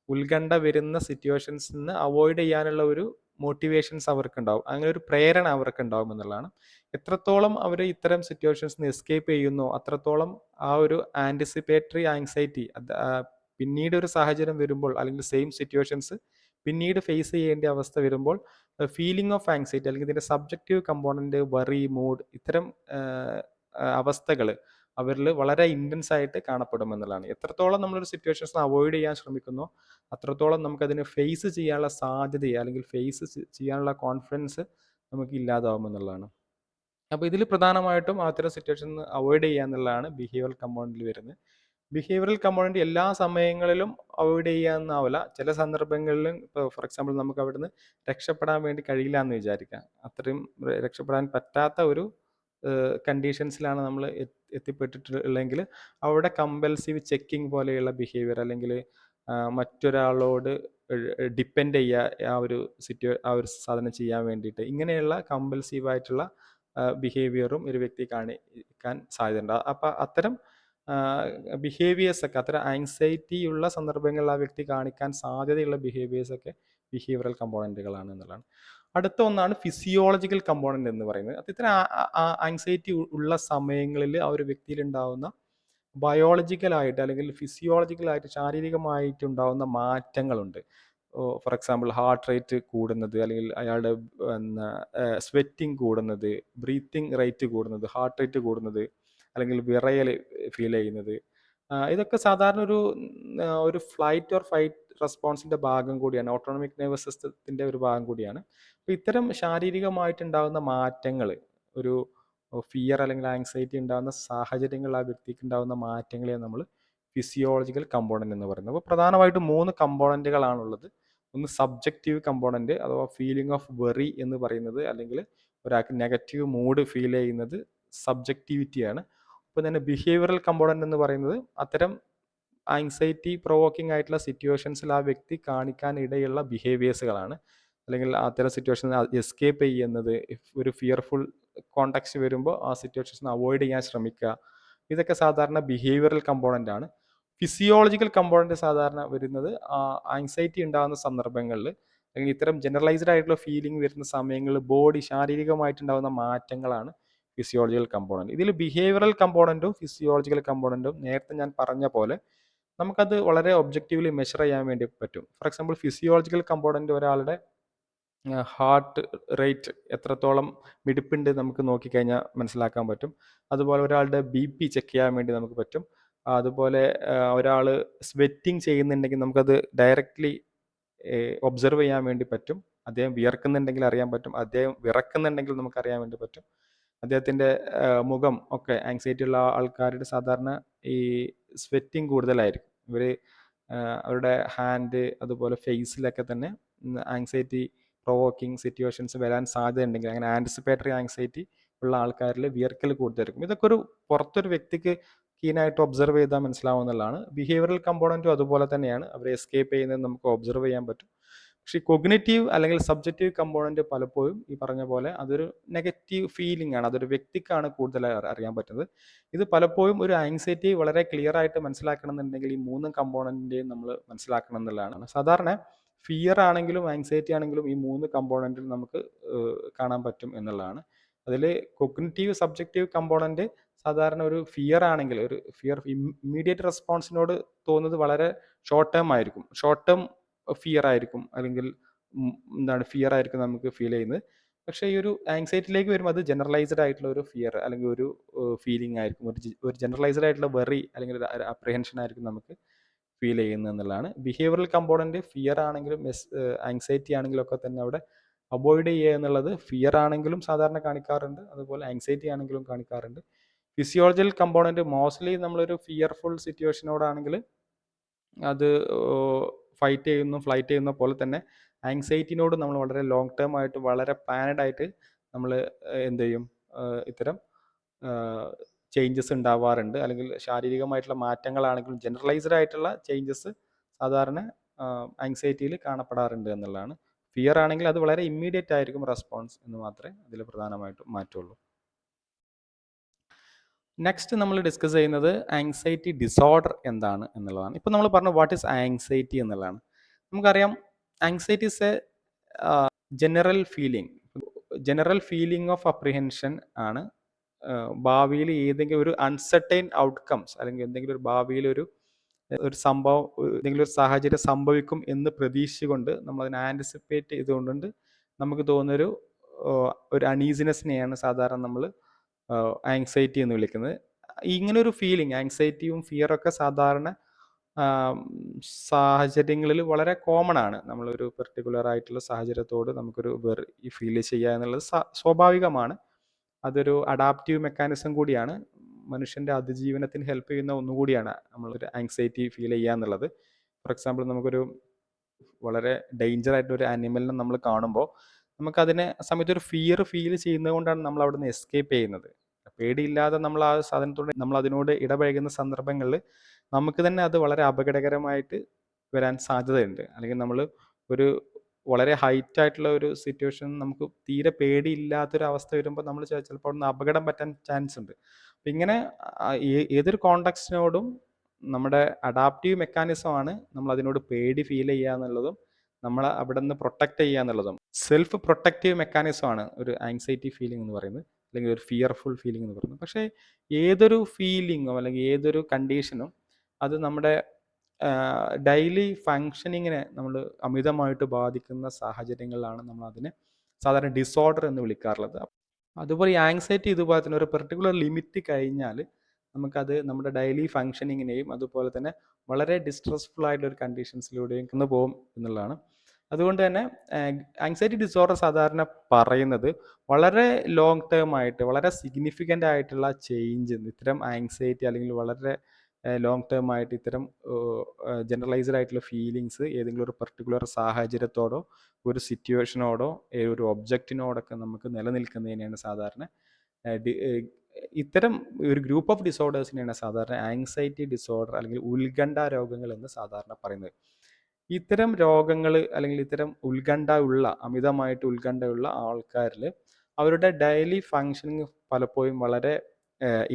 ഉത്കണ്ഠ വരുന്ന സിറ്റുവേഷൻസിൽ നിന്ന് അവോയ്ഡ് ചെയ്യാനുള്ള ഒരു മോട്ടിവേഷൻസ് അവർക്കുണ്ടാവും, അങ്ങനെ ഒരു പ്രേരണ അവർക്കുണ്ടാവും എന്നുള്ളതാണ്. എത്രത്തോളം അവർ ഇത്തരം സിറ്റുവേഷൻസ് നിന്ന് എസ്കേപ്പ് ചെയ്യുന്നോ അത്രത്തോളം ആ ഒരു ആൻറ്റിസിപ്പേറ്ററി ആങ്സൈറ്റി പിന്നീട് ഒരു സാഹചര്യം വരുമ്പോൾ, അല്ലെങ്കിൽ സെയിം സിറ്റുവേഷൻസ് പിന്നീട് ഫേസ് ചെയ്യേണ്ട അവസ്ഥ വരുമ്പോൾ ഫീലിംഗ് ഓഫ് ആങ്സൈറ്റി, അല്ലെങ്കിൽ ഇതിൻ്റെ സബ്ജക്റ്റീവ് കമ്പോണൻറ്റ്, വറി, മൂഡ്, ഇത്തരം അവസ്ഥകൾ അവരിൽ വളരെ ഇൻറ്റൻസ് ആയിട്ട് കാണപ്പെടുമെന്നുള്ളതാണ്. എത്രത്തോളം നമ്മളൊരു സിറ്റുവേഷൻസ് അവോയ്ഡ് ചെയ്യാൻ ശ്രമിക്കുന്നോ അത്രത്തോളം നമുക്കതിനെ ഫേസ് ചെയ്യാനുള്ള സാധ്യത, അല്ലെങ്കിൽ ഫേസ് ചെയ്യാനുള്ള കോൺഫിഡൻസ് നമുക്ക് ഇല്ലാതാവുമെന്നുള്ളതാണ്. അപ്പോൾ ഇതിൽ പ്രധാനമായിട്ടും അത്തരം സിറ്റുവേഷൻ അവോയ്ഡ് ചെയ്യുക എന്നുള്ളതാണ് ബിഹേവിയറൽ കമ്പോണൻറ്റിൽ വരുന്നത്. ബിഹേവിയറൽ കമ്പോണൻറ്റ് എല്ലാ സമയങ്ങളിലും അവോയ്ഡ് ചെയ്യാമെന്നാവില്ല. ചില സന്ദർഭങ്ങളിലും, ഇപ്പോൾ ഫോർ എക്സാമ്പിൾ നമുക്ക് അവിടുന്ന് രക്ഷപ്പെടാൻ വേണ്ടി കഴിയില്ല എന്ന് വിചാരിക്കാം. അത്രയും രക്ഷപ്പെടാൻ പറ്റാത്ത ഒരു കണ്ടീഷൻസിലാണ് നമ്മൾ എത്തിപ്പെട്ടിട്ടുള്ളതെങ്കിൽ അവിടെ കമ്പൽസീവ് ചെക്കിങ് പോലെയുള്ള ബിഹേവിയർ, അല്ലെങ്കിൽ മറ്റൊരാളോട് ഡിപ്പെൻഡ് ചെയ്യുക ആ ഒരു സാധനം ചെയ്യാൻ വേണ്ടിയിട്ട്, ഇങ്ങനെയുള്ള കമ്പൽസീവായിട്ടുള്ള ബിഹേവിയറും ഒരു വ്യക്തി കാണിക്കാൻ സാധ്യതയുണ്ട്. അപ്പോൾ അത്തരം ബിഹേവിയേഴ്സൊക്കെ, അത്തരം ആങ്സൈറ്റി ഉള്ള സന്ദർഭങ്ങളിൽ ആ വ്യക്തി കാണിക്കാൻ സാധ്യതയുള്ള ബിഹേവിയേഴ്സൊക്കെ ബിഹേവിയറൽ കമ്പോണൻറ്റുകളാണ് എന്നുള്ളതാണ്. അടുത്ത ഒന്നാണ് ഫിസിയോളജിക്കൽ കമ്പോണൻ്റ് എന്ന് പറയുന്നത്. അത് ഇത്തരം ആങ്സൈറ്റി ഉള്ള സമയങ്ങളിൽ ആ ഒരു വ്യക്തിയിൽ ഉണ്ടാകുന്ന ബയോളജിക്കലായിട്ട് അല്ലെങ്കിൽ ഫിസിയോളജിക്കലായിട്ട് ശാരീരികമായിട്ടുണ്ടാകുന്ന മാറ്റങ്ങളുണ്ട്. ഫോർ എക്സാമ്പിൾ ഹാർട്ട് റേറ്റ് കൂടുന്നത്, അല്ലെങ്കിൽ അയാളുടെ സ്വെറ്റിംഗ് കൂടുന്നത്, ബ്രീത്തിങ് റേറ്റ് കൂടുന്നത്, ഹാർട്ട് റേറ്റ് കൂടുന്നത്, അല്ലെങ്കിൽ വിറയൽ ഫീൽ ചെയ്യുന്നത്. ഇതൊക്കെ സാധാരണ ഒരു ഫ്ലൈറ്റ് ഓർ ഫൈറ്റ് റെസ്പോൺസിൻ്റെ ഭാഗം കൂടിയാണ്. ഓട്ടോണമിക് നെർവസ് സിസ്റ്റത്തിൻ്റെ ഒരു ഭാഗം കൂടിയാണ്. അപ്പോൾ ഇത്തരം ശാരീരികമായിട്ടുണ്ടാകുന്ന മാറ്റങ്ങൾ, ഒരു ഫിയർ അല്ലെങ്കിൽ ആങ്സൈറ്റി ഉണ്ടാകുന്ന സാഹചര്യങ്ങൾ, ആ വ്യക്തിക്ക് ഉണ്ടാകുന്ന മാറ്റങ്ങളെ നമ്മൾ ഫിസിയോളജിക്കൽ കമ്പോണൻ്റ് എന്ന് പറയുന്നത്. അപ്പോൾ പ്രധാനമായിട്ടും 3 കമ്പോണൻറ്റുകളാണുള്ളത്. ഒന്ന് സബ്ജക്റ്റീവ് കമ്പോണൻറ്റ്, അഥവാ ഫീലിംഗ് ഓഫ് വെറി എന്ന് പറയുന്നത്, അല്ലെങ്കിൽ ഒരാൾക്ക് നെഗറ്റീവ് മൂഡ് ഫീൽ ചെയ്യുന്നത് സബ്ജക്റ്റിവിറ്റിയാണ്. അപ്പോൾ തന്നെ ബിഹേവിയറൽ കമ്പോണൻ്റ് എന്ന് പറയുന്നത് അത്തരം ആങ്സൈറ്റി പ്രൊവോക്കിംഗ് ആയിട്ടുള്ള സിറ്റുവേഷൻസിൽ ആ വ്യക്തി കാണിക്കാൻ ഇടയുള്ള ബിഹേവിയേഴ്സുകളാണ്. അല്ലെങ്കിൽ അത്തരം സിറ്റുവേഷനിൽ എസ്കേപ്പ് ചെയ്യുന്നത്, ഒരു ഫിയർഫുൾ കോണ്ടാക്ട്സ് വരുമ്പോൾ ആ സിറ്റുവേഷൻസ് അവോയ്ഡ് ചെയ്യാൻ ശ്രമിക്കുക, ഇതൊക്കെ സാധാരണ ബിഹേവിയറൽ കമ്പോണൻ്റ് ആണ്. ഫിസിയോളജിക്കൽ കമ്പോണൻ്റ് സാധാരണ വരുന്നത് ആങ്സൈറ്റി ഉണ്ടാകുന്ന സന്ദർഭങ്ങളിൽ, അല്ലെങ്കിൽ ഇത്തരം ജനറലൈസ്ഡ് ആയിട്ടുള്ള ഫീലിംഗ് വരുന്ന സമയങ്ങളിൽ ബോഡി ശാരീരികമായിട്ടുണ്ടാകുന്ന മാറ്റങ്ങളാണ് ഫിസിയോളജിക്കൽ കമ്പോണൻറ്റ്. ഇതിൽ ബിഹേവിയറൽ കമ്പോണൻറ്റും ഫിസിയോളജിക്കൽ കമ്പോണൻറ്റും നേരത്തെ ഞാൻ പറഞ്ഞ പോലെ നമുക്കത് വളരെ ഒബ്ജക്റ്റീവ്ലി മെഷർ ചെയ്യാൻ വേണ്ടി പറ്റും. ഫോർ എക്സാമ്പിൾ ഫിസിയോളജിക്കൽ കമ്പോണൻറ്റ് ഒരാളുടെ ഹാർട്ട് റേറ്റ് എത്രത്തോളം മിടിപ്പുണ്ട് നമുക്ക് നോക്കിക്കഴിഞ്ഞാൽ മനസ്സിലാക്കാൻ പറ്റും. അതുപോലെ ഒരാളുടെ BP ചെക്ക് ചെയ്യാൻ വേണ്ടി നമുക്ക് പറ്റും. അതുപോലെ ഒരാൾ സ്വെറ്റിംഗ് ചെയ്യുന്നുണ്ടെങ്കിൽ നമുക്കത് ഡയറക്റ്റ്ലി ഒബ്സർവ് ചെയ്യാൻ വേണ്ടി പറ്റും. അദ്ദേഹം വിയർക്കുന്നുണ്ടെങ്കിൽ അറിയാൻ പറ്റും, അദ്ദേഹം വിറക്കുന്നുണ്ടെങ്കിൽ നമുക്കറിയാൻ വേണ്ടി പറ്റും. അദ്ദേഹത്തിൻ്റെ മുഖം ഒക്കെ, ആങ്സൈറ്റി ഉള്ള ആൾക്കാരുടെ സാധാരണ ഈ സ്വെറ്റിംഗ് കൂടുതലായിരിക്കും. ഇവർ അവരുടെ ഹാൻഡ്, അതുപോലെ ഫേസിലൊക്കെ തന്നെ ആങ്സൈറ്റി പ്രൊവോക്കിംഗ് സിറ്റുവേഷൻസ് വരാൻ സാധ്യതയുണ്ടെങ്കിൽ, അങ്ങനെ ആൻറ്റിസിപ്പേറ്ററി ആങ്സൈറ്റി ഉള്ള ആൾക്കാരിൽ വിയർക്കൽ കൂടുതലായിരിക്കും. ഇതൊക്കെ പുറത്തൊരു വ്യക്തിക്ക് കീനായിട്ട് ഒബ്സർവ് ചെയ്താൽ മനസ്സിലാവുന്നതാണ്. ബിഹേവിയറൽ കമ്പോണൻറ്റും അതുപോലെ തന്നെയാണ്. അവർ എസ്കേപ്പ് ചെയ്യുന്നത് നമുക്ക് ഒബ്സർവ് ചെയ്യാൻ പറ്റും. പക്ഷേ കൊഗ്നിറ്റീവ് അല്ലെങ്കിൽ സബ്ജക്റ്റീവ് കമ്പോണൻറ്റ് പലപ്പോഴും ഈ പറഞ്ഞ പോലെ അതൊരു നെഗറ്റീവ് ഫീലിംഗ് ആണ്. അതൊരു വ്യക്തിക്കാണ് കൂടുതൽ അറിയാൻ പറ്റുന്നത്. ഇത് പലപ്പോഴും ഒരു ആങ്സൈറ്റി വളരെ ക്ലിയർ ആയിട്ട് മനസ്സിലാക്കണം എന്നുണ്ടെങ്കിൽ ഈ 3 കമ്പോണൻറ്റിൻ്റെയും നമ്മൾ മനസ്സിലാക്കണം എന്നുള്ളതാണ്. സാധാരണ ഫിയർ ആണെങ്കിലും ആങ്സൈറ്റി ആണെങ്കിലും ഈ 3 കമ്പോണൻറ്റിൽ നമുക്ക് കാണാൻ പറ്റും എന്നുള്ളതാണ്. അതിൽ കൊഗ്നിറ്റീവ് സബ്ജക്റ്റീവ് കമ്പോണൻറ്റ് സാധാരണ ഒരു ഫിയർ ആണെങ്കിൽ, ഒരു ഫിയർ ഇമ്മീഡിയറ്റ് റെസ്പോൺസിനോട് തോന്നുന്നത് വളരെ ഷോർട്ട് ടേം ആയിരിക്കും. ഷോർട്ട് ടേം ഫിയർ ആയിരിക്കും, അല്ലെങ്കിൽ ഫിയർ ആയിരിക്കും നമുക്ക് ഫീൽ ചെയ്യുന്നത്. പക്ഷേ ഈ ഒരു ആങ്സൈറ്റിയിലേക്ക് വരുമ്പോൾ അത് ജനറലൈസ്ഡ് ആയിട്ടുള്ള ഒരു ഫിയർ അല്ലെങ്കിൽ ഒരു ഫീലിംഗ് ആയിരിക്കും, ഒരു ജനറലൈസ്ഡ് ആയിട്ടുള്ള വെറി അല്ലെങ്കിൽ ഒരു അപ്രിഹെൻഷൻ ആയിരിക്കും നമുക്ക് ഫീൽ ചെയ്യുന്നത് എന്നുള്ളതാണ്. ബിഹേവിയറൽ കമ്പോണൻറ്റ് ഫിയർ ആണെങ്കിലും ആങ്സൈറ്റി ആണെങ്കിലും ഒക്കെ തന്നെ അവിടെ അവോയ്ഡ് ചെയ്യുക എന്നുള്ളത് ഫിയർ ആണെങ്കിലും സാധാരണ കാണിക്കാറുണ്ട്, അതുപോലെ ആങ്സൈറ്റി ആണെങ്കിലും കാണിക്കാറുണ്ട്. ഫിസിയോളജിക്കൽ കമ്പോണൻറ്റ് മോസ്റ്റ്ലി നമ്മളൊരു ഫിയർഫുൾ സിറ്റുവേഷനോടാണെങ്കിൽ അത് ഫ്ലൈറ്റ് ചെയ്യുന്ന പോലെ തന്നെ ആങ്സൈറ്റിനോട് നമ്മൾ വളരെ ലോങ് ടേം ആയിട്ട് വളരെ പ്ലാനഡ് ആയിട്ട് നമ്മൾ എന്ത് ചെയ്യും, ഇത്തരം ചേഞ്ചസ് ഉണ്ടാവാറുണ്ട്. അല്ലെങ്കിൽ ശാരീരികമായിട്ടുള്ള മാറ്റങ്ങളാണെങ്കിലും ജനറലൈസ്ഡ് ആയിട്ടുള്ള ചേഞ്ചസ് സാധാരണ ആങ്സൈറ്റിയിൽ കാണപ്പെടാറുണ്ട് എന്നുള്ളതാണ്. ഫിയർ ആണെങ്കിൽ അത് വളരെ ഇമ്മീഡിയറ്റ് ആയിരിക്കും റെസ്പോൺസ് എന്ന് മാത്രമേ അതിൽ പ്രധാനമായിട്ടും മാറ്റുള്ളൂ. നെക്സ്റ്റ് നമ്മൾ ഡിസ്കസ് ചെയ്യുന്നത് ആങ്സൈറ്റി ഡിസോർഡർ എന്താണ് എന്നുള്ളതാണ്. ഇപ്പോൾ നമ്മൾ പറഞ്ഞു വാട്ട് ഈസ് ആങ്സൈറ്റി എന്നുള്ളതാണ്. നമുക്കറിയാം anxiety is A general feeling of apprehension ആണ്. ഭാവിയിൽ ഏതെങ്കിലും ഒരു അൺസർട്ടൈൻ ഔട്ട്കംസ്, അല്ലെങ്കിൽ എന്തെങ്കിലും ഒരു ഭാവിയിൽ ഒരു സംഭവം, എന്തെങ്കിലും ഒരു സാഹചര്യം സംഭവിക്കും എന്ന് പ്രതീക്ഷിച്ചുകൊണ്ട് നമ്മൾ അതിനെ ആൻറ്റിസിപ്പേറ്റ് ചെയ്തുകൊണ്ട് നമുക്ക് തോന്നുന്നൊരു അണീസിനെസ്സിനെയാണ് സാധാരണ നമ്മൾ ആങ്സൈറ്റി എന്ന് വിളിക്കുന്നത്. ഇങ്ങനൊരു ഫീലിംഗ്, ആങ്സൈറ്റിയും ഫിയറൊക്കെ സാധാരണ സാഹചര്യങ്ങളിൽ വളരെ കോമൺ ആണ്. നമ്മളൊരു പെർട്ടിക്കുലർ ആയിട്ടുള്ള സാഹചര്യത്തോട് നമുക്കൊരു ഫീൽ ചെയ്യുക എന്നുള്ളത് സ്വാഭാവികമാണ്. അതൊരു അഡാപ്റ്റീവ് മെക്കാനിസം കൂടിയാണ്. മനുഷ്യൻ്റെ അതിജീവനത്തിന് ഹെൽപ്പ് ചെയ്യുന്ന ഒന്നുകൂടിയാണ് നമ്മളൊരു ആങ്സൈറ്റി ഫീൽ ചെയ്യുക എന്നുള്ളത്. ഫോർ എക്സാമ്പിൾ നമുക്കൊരു വളരെ ഡേഞ്ചർ ആയിട്ടൊരു ആനിമലിനെ നമ്മൾ കാണുമ്പോൾ നമുക്കതിനെ സമയത്ത് ഒരു ഫിയർ ഫീൽ ചെയ്യുന്നത് കൊണ്ടാണ് നമ്മൾ അവിടെ നിന്ന് എസ്കേപ്പ് ചെയ്യുന്നത്. പേടിയില്ലാതെ നമ്മൾ ആ സാധനത്തോട് നമ്മൾ അതിനോട് ഇടപഴകുന്ന സന്ദർഭങ്ങളിൽ നമുക്ക് തന്നെ അത് വളരെ അപകടകരമായിട്ട് വരാൻ സാധ്യതയുണ്ട്. അല്ലെങ്കിൽ നമ്മൾ ഒരു വളരെ ഹൈറ്റ് ആയിട്ടുള്ള ഒരു സിറ്റുവേഷൻ നമുക്ക് തീരെ പേടിയില്ലാത്തൊരവസ്ഥ വരുമ്പോൾ നമ്മൾ ചിലപ്പോൾ അവിടെ നിന്ന് അപകടം പറ്റാൻ ചാൻസ് ഉണ്ട്. അപ്പം ഇങ്ങനെ ഏതൊരു കോണ്ടെക്സ്റ്റിനോടും നമ്മുടെ അഡാപ്റ്റീവ് മെക്കാനിസമാണ് നമ്മൾ അതിനോട് പേടി ഫീൽ ചെയ്യുക എന്നുള്ളതും നമ്മൾ അവിടെ നിന്ന് പ്രൊട്ടക്റ്റ് ചെയ്യുക എന്നുള്ളതും സെൽഫ് പ്രൊട്ടക്റ്റീവ് മെക്കാനിസമാണ് ഒരു ആങ്സൈറ്റി ഫീലിംഗ് എന്ന് പറയുന്നത്. അല്ലെങ്കിൽ ഒരു ഫിയർഫുൾ ഫീലിംഗ് എന്ന് പറയുന്നത്. പക്ഷേ ഏതൊരു ഫീലിങ്ങോ അല്ലെങ്കിൽ ഏതൊരു കണ്ടീഷനും അത് നമ്മുടെ ഡെയിലി ഫങ്ഷനിങ്ങിനെ നമ്മൾ അമിതമായിട്ട് ബാധിക്കുന്ന സാഹചര്യങ്ങളിലാണ് നമ്മൾ അതിനെ സാധാരണ ഡിസോർഡർ എന്ന് വിളിക്കാറുള്ളത്. അതുപോലെ ഈ ആങ്സൈറ്റി ഇതുപോലെ തന്നെ ഒരു പെർട്ടിക്കുലർ ലിമിറ്റ് കഴിഞ്ഞാൽ നമുക്കത് നമ്മുടെ ഡെയിലി ഫങ്ഷനിങ്ങിനെയും അതുപോലെ തന്നെ വളരെ ഡിസ്ട്രെസ്ഫുൾ ആയിട്ടുള്ള ഒരു കണ്ടീഷൻസിലൂടെയും കടന്നു പോകും എന്നുള്ളതാണ്. അതുകൊണ്ട് തന്നെ ആങ്സൈറ്റി ഡിസോർഡർ സാധാരണ പറയുന്നത് വളരെ ലോങ് ടേം ആയിട്ട് വളരെ സിഗ്നിഫിക്കൻ്റ് ആയിട്ടുള്ള ചേഞ്ച് ഇത്തരം ആങ്സൈറ്റി അല്ലെങ്കിൽ വളരെ ലോങ് ടേം ആയിട്ട് ഇത്തരം ജനറലൈസ്ഡ് ആയിട്ടുള്ള ഫീലിങ്സ് ഏതെങ്കിലും ഒരു പെർട്ടിക്കുലർ സാഹചര്യത്തോടോ ഒരു സിറ്റുവേഷനോടോ ഒരു ഒബ്ജക്റ്റിനോടൊക്കെ നമുക്ക് നിലനിൽക്കുന്നതിനെയാണ് സാധാരണ ഇത്തരം ഒരു ഗ്രൂപ്പ് ഓഫ് ഡിസോർഡേഴ്സിനെയാണ് സാധാരണ ആങ്സൈറ്റി ഡിസോർഡർ അല്ലെങ്കിൽ ഉത്കണ്ഠ രോഗങ്ങൾ എന്ന് സാധാരണ പറയുന്നത്. ഇത്തരം രോഗങ്ങൾ അല്ലെങ്കിൽ ഇത്തരം അമിതമായിട്ട് ഉത്കണ്ഠയുള്ള ആൾക്കാരിൽ അവരുടെ ഡെയിലി ഫങ്ഷനിങ് പലപ്പോഴും വളരെ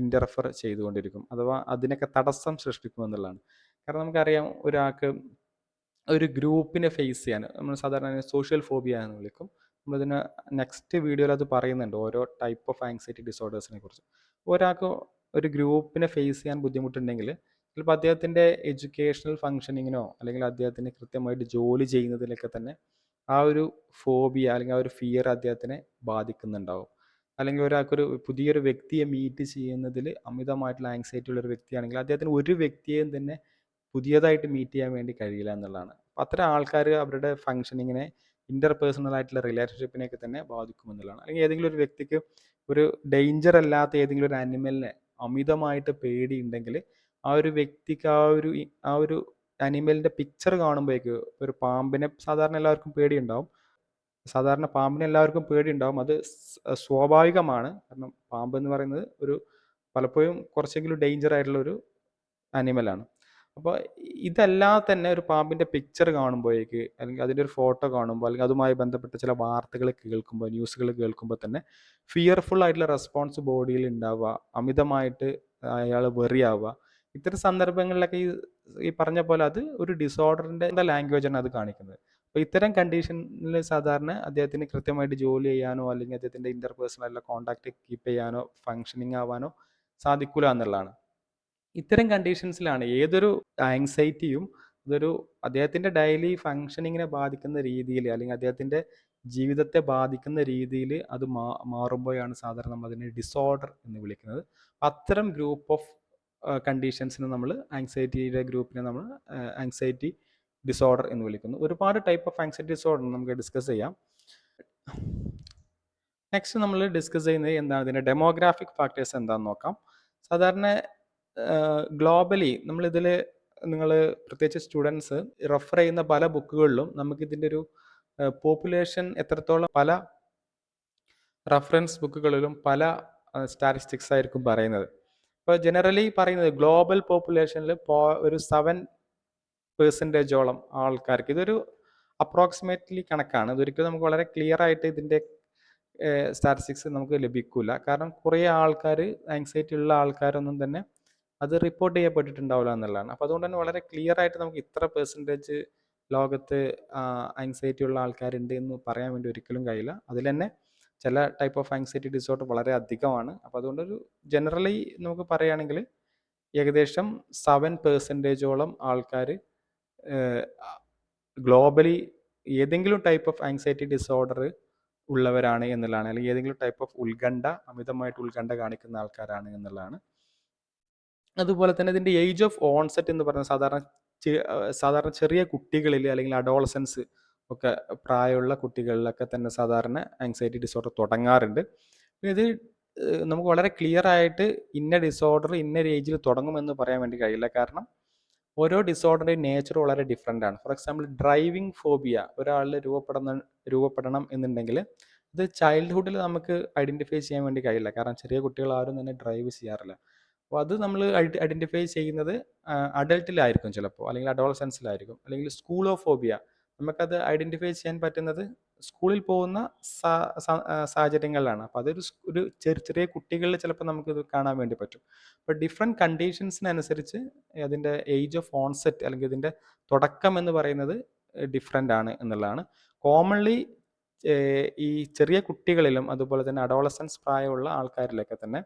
ഇൻ്റർഫർ ചെയ്തുകൊണ്ടിരിക്കും, അഥവാ അതിനൊക്കെ തടസ്സം സൃഷ്ടിക്കുമെന്നുള്ളതാണ്. കാരണം നമുക്കറിയാം ഒരാൾക്ക് ഒരു ഗ്രൂപ്പിനെ ഫേസ് ചെയ്യാൻ നമ്മൾ സാധാരണ സോഷ്യൽ ഫോബിയ എന്ന് വിളിക്കും. നമ്മളിതിന് നെക്സ്റ്റ് വീഡിയോയിൽ അത് പറയുന്നുണ്ട്, ഓരോ ടൈപ്പ് ഓഫ് ആങ്സൈറ്റി ഡിസോർഡേഴ്സിനെ കുറിച്ച്. ഒരാൾക്ക് ഒരു ഗ്രൂപ്പിനെ ഫേസ് ചെയ്യാൻ ബുദ്ധിമുട്ടുണ്ടെങ്കിൽ ചിലപ്പോൾ അദ്ദേഹത്തിൻ്റെ എഡ്യൂക്കേഷണൽ ഫങ്ഷനിങ്ങിനോ അല്ലെങ്കിൽ അദ്ദേഹത്തിന് കൃത്യമായിട്ട് ജോലി ചെയ്യുന്നതിലൊക്കെ തന്നെ ആ ഒരു ഫോബിയ അല്ലെങ്കിൽ ആ ഒരു ഫിയർ അദ്ദേഹത്തിനെ ബാധിക്കുന്നുണ്ടാവും. അല്ലെങ്കിൽ ഒരാൾക്കൊരു പുതിയൊരു വ്യക്തിയെ മീറ്റ് ചെയ്യുന്നതിൽ അമിതമായിട്ടുള്ള ആങ്സൈറ്റി ഉള്ള ഒരു വ്യക്തിയാണെങ്കിൽ അദ്ദേഹത്തിന് ഒരു വ്യക്തിയെയും തന്നെ പുതിയതായിട്ട് മീറ്റ് ചെയ്യാൻ വേണ്ടി കഴിയില്ല എന്നുള്ളതാണ്. അപ്പം അത്തരം ആൾക്കാർ അവരുടെ ഫങ്ഷനിങ്ങിനെ ഇൻ്റർപേഴ്സണൽ ആയിട്ടുള്ള റിലേഷൻഷിപ്പിനെയൊക്കെ തന്നെ ബാധിക്കുമെന്നുള്ളതാണ്. അല്ലെങ്കിൽ ഏതെങ്കിലും ഒരു വ്യക്തിക്ക് ഒരു ഡേഞ്ചർ അല്ലാത്ത ഏതെങ്കിലും ഒരു ആനിമലിനെ അമിതമായിട്ട് പേടിയുണ്ടെങ്കിൽ ആ ഒരു വ്യക്തിക്ക് ആ ഒരു ആനിമലിൻ്റെ പിക്ചർ കാണുമ്പോഴേക്ക് ഒരു പാമ്പിനെ സാധാരണ എല്ലാവർക്കും പേടിയുണ്ടാവും. അത് സ്വാഭാവികമാണ്. കാരണം പാമ്പ് എന്ന് പറയുന്നത് പലപ്പോഴും കുറച്ചെങ്കിലും ഡേഞ്ചർ ആയിട്ടുള്ള ഒരു ആനിമലാണ്. അപ്പോൾ ഇതല്ലാതെ തന്നെ ഒരു പാമ്പിൻ്റെ പിക്ചർ കാണുമ്പോഴേക്ക് അല്ലെങ്കിൽ അതിൻ്റെ ഒരു ഫോട്ടോ കാണുമ്പോൾ അല്ലെങ്കിൽ അതുമായി ബന്ധപ്പെട്ട ചില വാർത്തകൾ കേൾക്കുമ്പോൾ ന്യൂസുകൾ കേൾക്കുമ്പോൾ തന്നെ ഫിയർഫുൾ ആയിട്ടുള്ള റെസ്പോൺസ് ബോഡിയിൽ ഉണ്ടാവുക, അമിതമായിട്ട് അയാൾ വെറിയാവുക. ഇത്തരം സന്ദർഭങ്ങളിലൊക്കെ ഈ പറഞ്ഞ പോലെ അത് ഒരു ഡിസോർഡറിൻ്റെ ലാംഗ്വേജാണ് അത് കാണിക്കുന്നത്. അപ്പോൾ ഇത്തരം കണ്ടീഷനിൽ സാധാരണ അദ്ദേഹത്തിന് കൃത്യമായിട്ട് ജോലി ചെയ്യാനോ അല്ലെങ്കിൽ അദ്ദേഹത്തിൻ്റെ ഇൻ്റർപേഴ്സണൽ കോൺടാക്റ്റ് കീപ്പ് ചെയ്യാനോ ഫങ്ഷനിങ് ആവാനോ സാധിക്കില്ല എന്നുള്ളതാണ്. ഇത്തരം കണ്ടീഷൻസിലാണ് ഏതൊരു ആങ്സൈറ്റിയും അദ്ദേഹത്തിൻ്റെ ഡെയിലി ഫങ്ഷനിങ്ങിനെ ബാധിക്കുന്ന രീതിയിൽ അല്ലെങ്കിൽ അദ്ദേഹത്തിൻ്റെ ജീവിതത്തെ ബാധിക്കുന്ന രീതിയിൽ അത് മാറുമ്പോഴാണ് സാധാരണ നമ്മൾ അതിനെ ഡിസോർഡർ എന്ന് വിളിക്കുന്നത്. അത്തരം ഗ്രൂപ്പ് ഓഫ് കണ്ടീഷൻസിന് നമ്മൾ ആങ്സൈറ്റിയുടെ ഗ്രൂപ്പിനെ നമ്മൾ ആങ്സൈറ്റി ഡിസോർഡർ എന്ന് വിളിക്കുന്നു. ഒരുപാട് ടൈപ്പ് ഓഫ് ആങ്സൈറ്റി ഡിസോർഡർ നമുക്ക് ഡിസ്കസ് ചെയ്യാം. നെക്സ്റ്റ് നമ്മൾ ഡിസ്കസ് ചെയ്യുന്നത് എന്താണ് ഇതിൻ്റെ ഡെമോഗ്രാഫിക് ഫാക്ടേഴ്സ് എന്താണെന്ന് നോക്കാം. സാധാരണ ഗ്ലോബലി നമ്മളിതിൽ നിങ്ങൾ പ്രത്യേകിച്ച് സ്റ്റുഡൻസ് റെഫർ ചെയ്യുന്ന പല ബുക്കുകളിലും നമുക്കിതിൻ്റെ ഒരു പോപ്പുലേഷൻ എത്രത്തോളം പല റെഫറൻസ് ബുക്കുകളിലും പല സ്റ്റാറ്റിസ്റ്റിക്സ് ആയിരിക്കും പറയുന്നത്. ഇപ്പോൾ ജനറലി പറയുന്നത് ഗ്ലോബൽ പോപ്പുലേഷനിൽ ഒരു 7% ആൾക്കാർക്ക്, ഇതൊരു അപ്രോക്സിമേറ്റ്ലി കണക്കാണ്, ഇതൊരിക്കലും നമുക്ക് വളരെ ക്ലിയർ ആയിട്ട് ഇതിൻ്റെ സ്റ്റാറ്റിസ്റ്റിക്സ് നമുക്ക് ലഭിക്കില്ല. കാരണം കുറേ ആൾക്കാർ ആങ്സൈറ്റി ഉള്ള ആൾക്കാരൊന്നും തന്നെ അത് റിപ്പോർട്ട് ചെയ്യപ്പെട്ടിട്ടുണ്ടാവില്ല എന്നുള്ളതാണ്. അപ്പോൾ അതുകൊണ്ട് തന്നെ വളരെ ക്ലിയർ ആയിട്ട് നമുക്ക് ഇത്ര പെർസെൻറ്റേജ് ലോകത്ത് ആങ്സൈറ്റി ഉള്ള ആൾക്കാരുണ്ട് എന്ന് പറയാൻ വേണ്ടി ഒരിക്കലും കഴിയില്ല. അതിൽ തന്നെ ചില ടൈപ്പ് ഓഫ് ആങ്സൈറ്റി ഡിസോർഡർ വളരെ അധികമാണ്. അപ്പോൾ അതുകൊണ്ടൊരു ജനറലി നമുക്ക് പറയുകയാണെങ്കിൽ ഏകദേശം 7% ആൾക്കാർ ഗ്ലോബലി ഏതെങ്കിലും ടൈപ്പ് ഓഫ് ആങ്സൈറ്റി ഡിസോർഡർ ഉള്ളവരാണ് എന്നുള്ളതാണ്, അല്ലെങ്കിൽ ഏതെങ്കിലും ടൈപ്പ് ഓഫ് അമിതമായിട്ട് ഉത്കണ്ഠ കാണിക്കുന്ന ആൾക്കാരാണ് എന്നുള്ളതാണ്. അതുപോലെ തന്നെ ഇതിൻ്റെ ഏജ് ഓഫ് ഓൺസെറ്റ് എന്ന് പറയുന്നത് സാധാരണ ചെറിയ കുട്ടികളിൽ അല്ലെങ്കിൽ അഡോളസൻസ് ഒക്കെ പ്രായമുള്ള കുട്ടികളിലൊക്കെ തന്നെ സാധാരണ ആങ്സൈറ്റി ഡിസോർഡർ തുടങ്ങാറുണ്ട്. ഇത് നമുക്ക് വളരെ ക്ലിയർ ആയിട്ട് ഇന്ന ഡിസോർഡർ ഇന്ന ഒരു ഏജിൽ തുടങ്ങുമെന്ന് പറയാൻ വേണ്ടി കഴിയില്ല. കാരണം ഓരോ ഡിസോർഡറിൻ്റെയും നേച്ചർ വളരെ ഡിഫറെൻ്റ് ആണ്. ഫോർ എക്സാമ്പിൾ ഡ്രൈവിംഗ് ഫോബിയ ഒരാളിൽ രൂപപ്പെടണം എന്നുണ്ടെങ്കിൽ ഇത് ചൈൽഡ്ഹുഡിൽ നമുക്ക് ഐഡൻറ്റിഫൈ ചെയ്യാൻ വേണ്ടി കഴിയില്ല. കാരണം ചെറിയ കുട്ടികൾ ആരും തന്നെ ഡ്രൈവ് ചെയ്യാറില്ല. അപ്പോൾ അത് നമ്മൾ ഐഡൻറ്റിഫൈ ചെയ്യുന്നത് അഡൾട്ടിലായിരിക്കും ചിലപ്പോൾ, അല്ലെങ്കിൽ അഡോളസൻസിലായിരിക്കും. അല്ലെങ്കിൽ സ്കൂളോഫോബിയ നമുക്കത് ഐഡൻറ്റിഫൈ ചെയ്യാൻ പറ്റുന്നത് സ്കൂളിൽ പോകുന്ന സാഹചര്യങ്ങളിലാണ്. അപ്പോൾ ഒരു ചെറിയ കുട്ടികളിൽ ചിലപ്പോൾ നമുക്കിത് കാണാൻ വേണ്ടി പറ്റും. അപ്പോൾ ഡിഫറെൻറ്റ് കണ്ടീഷൻസിനനുസരിച്ച് അതിൻ്റെ ഏജ് ഓഫ് ഓൺസെറ്റ് അല്ലെങ്കിൽ ഇതിൻ്റെ തുടക്കം എന്ന് പറയുന്നത് ഡിഫറെൻ്റ് ആണ് എന്നുള്ളതാണ്. കോമൺലി ഈ ചെറിയ കുട്ടികളിലും അതുപോലെ തന്നെ അഡോളസൻസ് പ്രായമുള്ള ആൾക്കാരിലൊക്കെ തന്നെ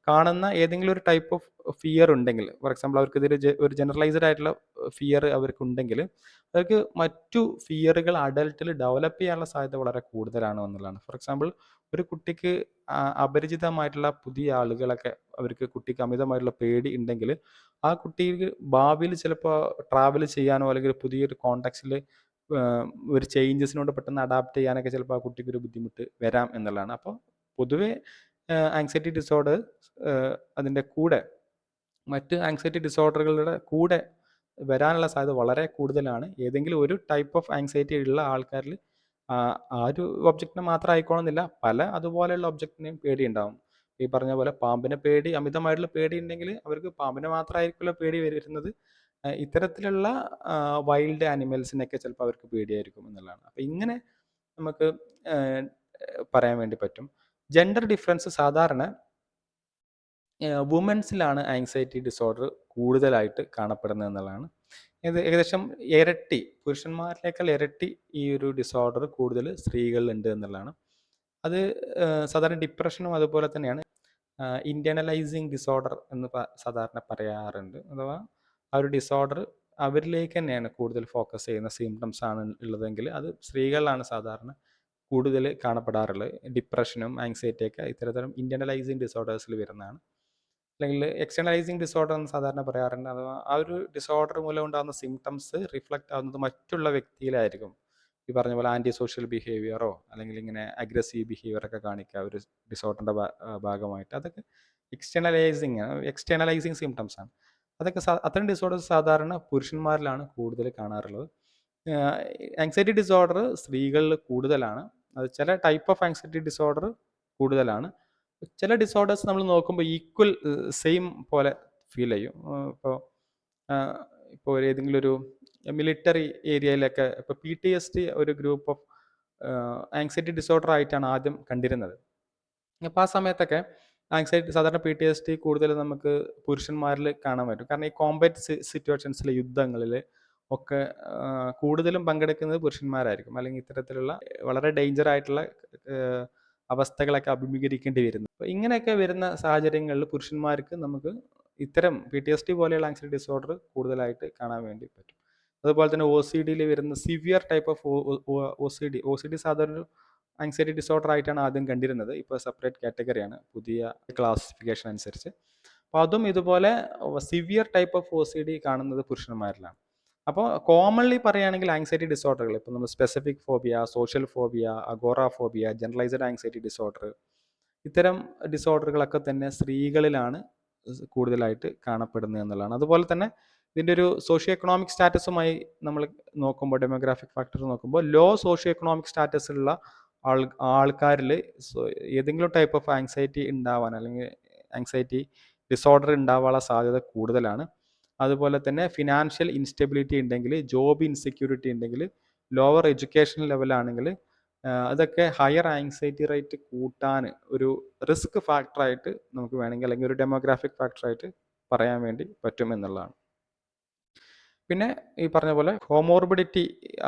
കാണുന്ന ഏതെങ്കിലും ഒരു ടൈപ്പ് ഓഫ് ഫിയർ ഉണ്ടെങ്കിൽ, ഫോർ എക്സാമ്പിൾ അവർക്ക് ഇതൊരു ഒരു ജനറലൈസ്ഡ് ആയിട്ടുള്ള ഫിയർ അവർക്കുണ്ടെങ്കിൽ അവർക്ക് മറ്റു ഫിയറുകൾ അഡൽട്ടിൽ ഡെവലപ്പ് ചെയ്യാനുള്ള സാധ്യത വളരെ കൂടുതലാണ് എന്നുള്ളതാണ്. ഫോർ എക്സാമ്പിൾ ഒരു കുട്ടിക്ക് അപരിചിതമായിട്ടുള്ള പുതിയ ആളുകളൊക്കെ കുട്ടിക്ക് അമിതമായിട്ടുള്ള പേടി ഉണ്ടെങ്കിൽ ആ കുട്ടിക്ക് ഭാവിയിൽ ചിലപ്പോൾ ട്രാവൽ ചെയ്യാനോ അല്ലെങ്കിൽ പുതിയൊരു കോണ്ടാക്സിൽ ഒരു ചേഞ്ചസിനോട് പെട്ടെന്ന് അഡാപ്റ്റ് ചെയ്യാനൊക്കെ ചിലപ്പോൾ ആ കുട്ടിക്ക് ഒരു ബുദ്ധിമുട്ട് വരാം എന്നുള്ളതാണ്. അപ്പോൾ പൊതുവെ ആങ്സൈറ്റി ഡിസോർഡർ അതിൻ്റെ കൂടെ മറ്റ് ആങ്സൈറ്റി ഡിസോർഡറുകളുടെ കൂടെ വരാനുള്ള സാധ്യത വളരെ കൂടുതലാണ്. ഏതെങ്കിലും ഒരു ടൈപ്പ് ഓഫ് ആങ്സൈറ്റി ഉള്ള ആൾക്കാരിൽ ആ ഒരു ഒബ്ജക്റ്റിനെ മാത്രം ആയിക്കോണമെന്നില്ല, പല അതുപോലെയുള്ള ഒബ്ജക്റ്റിനെയും പേടിയുണ്ടാവും. ഈ പറഞ്ഞ പോലെ പാമ്പിനെ പേടി, അമിതമായിട്ടുള്ള പേടി ഉണ്ടെങ്കിൽ അവർക്ക് പാമ്പിനെ മാത്രമായിരിക്കുമല്ലോ പേടി വരുന്നത്, ഇത്തരത്തിലുള്ള വൈൽഡ് ആനിമൽസിനൊക്കെ ചിലപ്പോൾ അവർക്ക് പേടിയായിരിക്കും എന്നുള്ളതാണ്. അപ്പം ഇങ്ങനെ നമുക്ക് പറയാൻ വേണ്ടി പറ്റും. ജെൻഡർ ഡിഫറൻസ് സാധാരണ വുമൻസിലാണ് ആങ്സൈറ്റി ഡിസോർഡർ കൂടുതലായിട്ട് കാണപ്പെടുന്നത് എന്നുള്ളതാണ്. ഇത് ഏകദേശം ഇരട്ടി, പുരുഷന്മാരിലേക്കാൾ ഇരട്ടി ഈ ഒരു ഡിസോർഡർ കൂടുതൽ സ്ത്രീകളിലുണ്ട് എന്നുള്ളതാണ്. അത് സാധാരണ ഡിപ്രഷനും അതുപോലെ തന്നെയാണ് ഇൻറ്റേർണലൈസിങ് ഡിസോർഡർ എന്ന് സാധാരണ പറയാറുണ്ട്. അഥവാ ആ ഒരു ഡിസോർഡർ അവരിലേക്ക് തന്നെയാണ് കൂടുതൽ ഫോക്കസ് ചെയ്യുന്ന സിംറ്റംസ് ആണ് ഉള്ളതെങ്കിൽ അത് സ്ത്രീകളിലാണ് സാധാരണ കൂടുതൽ കാണപ്പെടാറുള്ളത്. ഡിപ്രഷനും ആങ്സൈറ്റിയൊക്കെ ഇത്തരത്തിലും ഇൻറ്റേർണലൈസിങ് ഡിസോർഡേഴ്സിൽ വരുന്നതാണ്. അല്ലെങ്കിൽ എക്സ്റ്റേണലൈസിങ് ഡിസോർഡർ എന്ന് സാധാരണ പറയാറുണ്ട്. അഥവാ ആ ഒരു ഡിസോർഡർ മൂലം ഉണ്ടാകുന്ന സിംറ്റംസ് റിഫ്ലക്റ്റ് ആവുന്നത് മറ്റുള്ള വ്യക്തിയിലായിരിക്കും. ഈ പറഞ്ഞ പോലെ ആൻറ്റി സോഷ്യൽ ബിഹേവിയറോ അല്ലെങ്കിൽ ഇങ്ങനെ അഗ്രസീവ് ബിഹേവിയറൊക്കെ കാണിക്കുക ഒരു ഡിസോർഡറിൻ്റെ ഭാഗമായിട്ട്, അതൊക്കെ എക്സ്റ്റേണലൈസിങ് സിംറ്റംസ് ആണ്. അതൊക്കെ അത്തരം ഡിസോർഡേഴ്സ് സാധാരണ പുരുഷന്മാരിലാണ് കൂടുതൽ കാണാറുള്ളത്. ആങ്സൈറ്റി ഡിസോർഡർ സ്ത്രീകളിൽ കൂടുതലാണ്. അത് ചില ടൈപ്പ് ഓഫ് ആങ്സൈറ്റി ഡിസോർഡർ കൂടുതലാണ്. ചില ഡിസോർഡേഴ്സ് നമ്മൾ നോക്കുമ്പോൾ ഈക്വൽ സെയിം പോലെ ഫീൽ ചെയ്യും. ഇപ്പോൾ ഏതെങ്കിലും ഒരു മിലിറ്ററി ഏരിയയിലൊക്കെ ഇപ്പോൾ PTSD ഒരു ഗ്രൂപ്പ് ഓഫ് ആങ്സൈറ്റി ഡിസോർഡർ ആയിട്ടാണ് ആദ്യം കണ്ടിരുന്നത്. അപ്പോൾ ആ സമയത്തൊക്കെ ആങ്സൈറ്റി സാധാരണ PTSD കൂടുതൽ നമുക്ക് പുരുഷന്മാരിൽ കാണാൻ പറ്റും. കാരണം ഈ കോമ്പാറ്റ് സിറ്റുവേഷൻസിലെ യുദ്ധങ്ങളിൽ ഒക്കെ കൂടുതലും പങ്കെടുക്കുന്നത് പുരുഷന്മാരായിരിക്കും. അല്ലെങ്കിൽ ഇത്തരത്തിലുള്ള വളരെ ഡേഞ്ചർ ആയിട്ടുള്ള അവസ്ഥകളൊക്കെ അഭിമുഖീകരിക്കേണ്ടി വരുന്നു. അപ്പോൾ ഇങ്ങനെയൊക്കെ വരുന്ന സാഹചര്യങ്ങളിൽ പുരുഷന്മാർക്ക് നമുക്ക് ഇത്തരം PTSD പോലെയുള്ള ആങ്സൈറ്റി ഡിസോർഡർ കൂടുതലായിട്ട് കാണാൻ വേണ്ടി പറ്റും. അതുപോലെ തന്നെ OCDയിൽ വരുന്ന സിവിയർ ടൈപ്പ് ഓഫ് OCD സാധാരണ ഒരു ആങ്സൈറ്റി ഡിസോർഡർ ആയിട്ടാണ് ആദ്യം കണ്ടിരുന്നത്. ഇപ്പോൾ സെപ്പറേറ്റ് കാറ്റഗറിയാണ് പുതിയ ക്ലാസിഫിക്കേഷൻ അനുസരിച്ച്. അപ്പോൾ അതും ഇതുപോലെ സിവിയർ ടൈപ്പ് ഓഫ് OCD കാണുന്നത് പുരുഷന്മാരിലാണ്. അപ്പോൾ കോമൺലി പറയുകയാണെങ്കിൽ ആങ്സൈറ്റി ഡിസോർഡറുകൾ ഇപ്പോൾ നമ്മൾ specific phobia, social phobia, agoraphobia, generalised anxiety disorder, ഇത്തരം ഡിസോർഡറുകളൊക്കെ തന്നെ സ്ത്രീകളിലാണ് കൂടുതലായിട്ട് കാണപ്പെടുന്നത് എന്നുള്ളതാണ്. അതുപോലെ തന്നെ ഇതിൻ്റെ ഒരു സോഷ്യോ എക്കണോമിക് സ്റ്റാറ്റസുമായി നമ്മൾ നോക്കുമ്പോൾ, ഡെമോഗ്രാഫിക് ഫാക്ടർ നോക്കുമ്പോൾ ലോ സോഷ്യോ എക്കണോമിക് സ്റ്റാറ്റസുള്ള ആൾക്കാരിൽ ഏതെങ്കിലും ടൈപ്പ് ഓഫ് ആങ്സൈറ്റി ഉണ്ടാവാൻ അല്ലെങ്കിൽ ആങ്സൈറ്റി ഡിസോർഡർ ഉണ്ടാവാനുള്ള സാധ്യത കൂടുതലാണ്. അതുപോലെ തന്നെ ഫിനാൻഷ്യൽ ഇൻസ്റ്റെബിലിറ്റി ഉണ്ടെങ്കിൽ, ജോബ് ഇൻസെക്യൂരിറ്റി ഉണ്ടെങ്കിൽ, ലോവർ എഡ്യൂക്കേഷൻ ലെവലാണെങ്കിൽ അതൊക്കെ ഹയർ ആങ്സൈറ്റി റേറ്റ് കൂട്ടാൻ ഒരു റിസ്ക് ഫാക്ടറായിട്ട് നമുക്ക് വേണമെങ്കിൽ അല്ലെങ്കിൽ ഒരു ഡെമോഗ്രാഫിക് ഫാക്ടറായിട്ട് പറയാൻ വേണ്ടി പറ്റും എന്നുള്ളതാണ്. പിന്നെ ഈ പറഞ്ഞ പോലെ കോമോർബിഡിറ്റി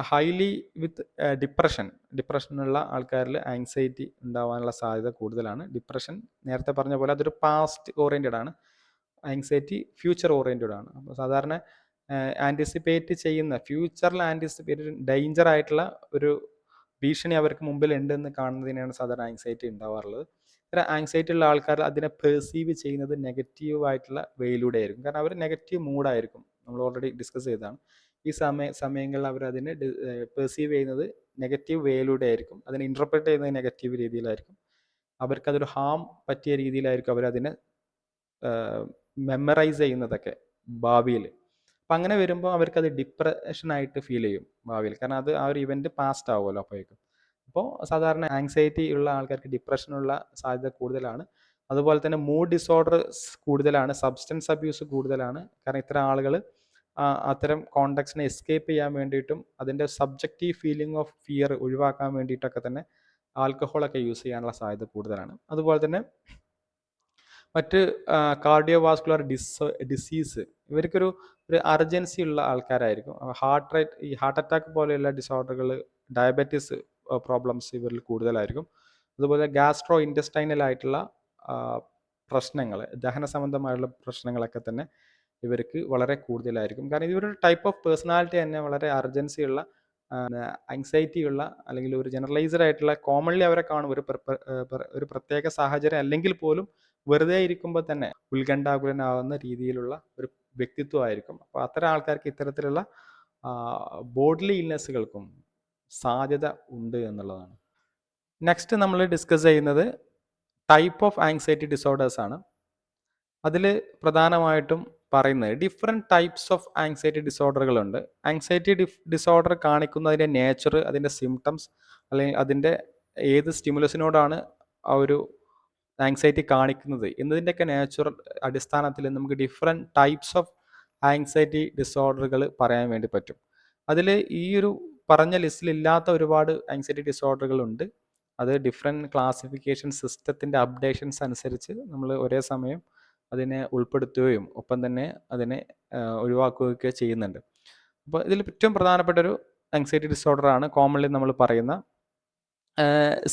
ഹൈലി വിത്ത് ഡിപ്രഷനുള്ള ആൾക്കാരിൽ ആങ്സൈറ്റി ഉണ്ടാവാനുള്ള സാധ്യത കൂടുതലാണ്. ഡിപ്രഷൻ നേരത്തെ പറഞ്ഞ പോലെ അതൊരു പാസ്റ്റ് ഓറിയൻറ്റഡ് ആണ്, ആങ്സൈറ്റി ഫ്യൂച്ചർ ഓറിയൻറ്റഡ് ആണ്. അപ്പോൾ സാധാരണ ആൻറ്റിസിപ്പേറ്റ് ചെയ്യുന്ന ഫ്യൂച്ചറിൽ ആൻറ്റിസിപ്പേറ്റ് ഡേഞ്ചർ ആയിട്ടുള്ള ഒരു ഭീഷണി അവർക്ക് മുമ്പിൽ ഉണ്ടെന്ന് കാണുന്നതിനാണ് സാധാരണ ആങ്സൈറ്റി ഉണ്ടാവാറുള്ളത്. ആങ്സൈറ്റി ഉള്ള ആൾക്കാർ അതിനെ പെർസീവ് ചെയ്യുന്നത് നെഗറ്റീവ് ആയിട്ടുള്ള വേയിലൂടെ ആയിരിക്കും. കാരണം അവർ നെഗറ്റീവ് മൂഡായിരിക്കും, നമ്മൾ ഓൾറെഡി ഡിസ്കസ് ചെയ്തതാണ്. ഈ സമയങ്ങളിൽ അവർ അതിനെ പെർസീവ് ചെയ്യുന്നത് നെഗറ്റീവ് വേയിലൂടെ ആയിരിക്കും, അതിനെ ഇൻ്റർപ്രറ്റ് ചെയ്യുന്നത് നെഗറ്റീവ് രീതിയിലായിരിക്കും. അവർക്കതൊരു ഹാം പറ്റിയ രീതിയിലായിരിക്കും അവരതിനെ മെമ്മറൈസ് ചെയ്യുന്നതൊക്കെ ഭാവിയിൽ. അപ്പം അങ്ങനെ വരുമ്പോൾ അവർക്കത് ഡിപ്രഷനായിട്ട് ഫീൽ ചെയ്യും ഭാവിയിൽ, കാരണം അത് ആ ഒരു ഇവൻറ്റ് പാസ്റ്റ് ആവുമല്ലോ അപ്പോഴേക്കും. അപ്പോൾ സാധാരണ ആങ്സൈറ്റി ഉള്ള ആൾക്കാർക്ക് ഡിപ്രഷനുള്ള സാധ്യത കൂടുതലാണ്. അതുപോലെ തന്നെ മൂഡ് ഡിസോർഡേഴ്സ് കൂടുതലാണ്, സബ്സ്റ്റൻസ് അബ്യൂസ് കൂടുതലാണ്. കാരണം ഇത്തരം ആളുകൾ അത്തരം കോണ്ടാക്ട്സിനെ എസ്കേപ്പ് ചെയ്യാൻ വേണ്ടിയിട്ടും അതിൻ്റെ സബ്ജക്റ്റീവ് ഫീലിംഗ് ഓഫ് ഫിയർ ഒഴിവാക്കാൻ വേണ്ടിയിട്ടൊക്കെ തന്നെ ആൽക്കഹോളൊക്കെ യൂസ് ചെയ്യാനുള്ള സാധ്യത കൂടുതലാണ്. അതുപോലെ തന്നെ മറ്റ് കാർഡിയോവാസ്കുലർ ഡിസീസ് ഇവർക്കൊരു അർജൻസി ഉള്ള ആൾക്കാരായിരിക്കും. ഹാർട്ട് അറ്റാക്ക് പോലെയുള്ള ഡിസോർഡറുകൾ, ഡയബറ്റീസ് പ്രോബ്ലംസ് ഇവരിൽ കൂടുതലായിരിക്കും. അതുപോലെ ഗാസ്ട്രോ ഇൻറ്റസ്റ്റൈനൽ ആയിട്ടുള്ള പ്രശ്നങ്ങൾ, ദഹന സംബന്ധമായുള്ള പ്രശ്നങ്ങളൊക്കെ തന്നെ ഇവർക്ക് വളരെ കൂടുതലായിരിക്കും. കാരണം ഇവരുടെ ടൈപ്പ് ഓഫ് പേഴ്സണാലിറ്റി തന്നെ വളരെ അർജൻസി ഉള്ള, ആങ്സൈറ്റി ഉള്ള, അല്ലെങ്കിൽ ഒരു ജനറലൈസ്ഡ് ആയിട്ടുള്ള, കോമൺലി അവരെ കാണും ഒരു പ്രത്യേക സാഹചര്യം അല്ലെങ്കിൽ പോലും വെറുതെ ഇരിക്കുമ്പോൾ തന്നെ ഉത്കണ്ഠാകുലനാവുന്ന രീതിയിലുള്ള ഒരു വ്യക്തിത്വമായിരിക്കും. അപ്പോൾ അത്തരം ആൾക്കാർക്ക് ഇത്തരത്തിലുള്ള ബോഡിലി ഇൽനെസ്സുകൾക്കും സാധ്യത ഉണ്ട് എന്നുള്ളതാണ്. നെക്സ്റ്റ് നമ്മൾ ഡിസ്കസ് ചെയ്യുന്നത് ടൈപ്പ് ഓഫ് ആങ്സൈറ്റി ഡിസോർഡേഴ്സ് ആണ്. അതിൽ പ്രധാനമായിട്ടും പറയുന്നത് ഡിഫറെൻറ്റ് ടൈപ്സ് ഓഫ് ആങ്സൈറ്റി ഡിസോർഡറുകളുണ്ട്. ആങ്സൈറ്റി ഡിസോർഡർ കാണിക്കുന്നതിൻ്റെ നേച്ചർ, അതിൻ്റെ സിംറ്റംസ്, അല്ലെങ്കിൽ അതിൻ്റെ ഏത് സ്റ്റിമുലസിനോടാണ് ആ ഒരു ആങ്സൈറ്റി കാണിക്കുന്നത് എന്നതിൻ്റെയൊക്കെ നേച്ചുറൽ അടിസ്ഥാനത്തിൽ നമുക്ക് ഡിഫറെൻറ്റ് ടൈപ്സ് ഓഫ് ആങ്സൈറ്റി ഡിസോർഡറുകൾ പറയാൻ വേണ്ടി പറ്റും. അതിൽ ഈ ഒരു പറഞ്ഞ ലിസ്റ്റിൽ ഇല്ലാത്ത ഒരുപാട് ആങ്സൈറ്റി ഡിസോർഡറുകളുണ്ട്. അത് ഡിഫറെൻറ്റ് ക്ലാസിഫിക്കേഷൻ സിസ്റ്റത്തിൻ്റെ അപ്ഡേഷൻസ് അനുസരിച്ച് നമ്മൾ ഒരേ സമയം അതിനെ ഉൾപ്പെടുത്തുകയും ഒപ്പം തന്നെ അതിനെ ഒഴിവാക്കുകയൊക്കെ ചെയ്യുന്നുണ്ട്. അപ്പോൾ ഇതിൽ ഏറ്റവും പ്രധാനപ്പെട്ട ഒരു ആങ്സൈറ്റി ഡിസോർഡറാണ് കോമൺലി നമ്മൾ പറയുന്ന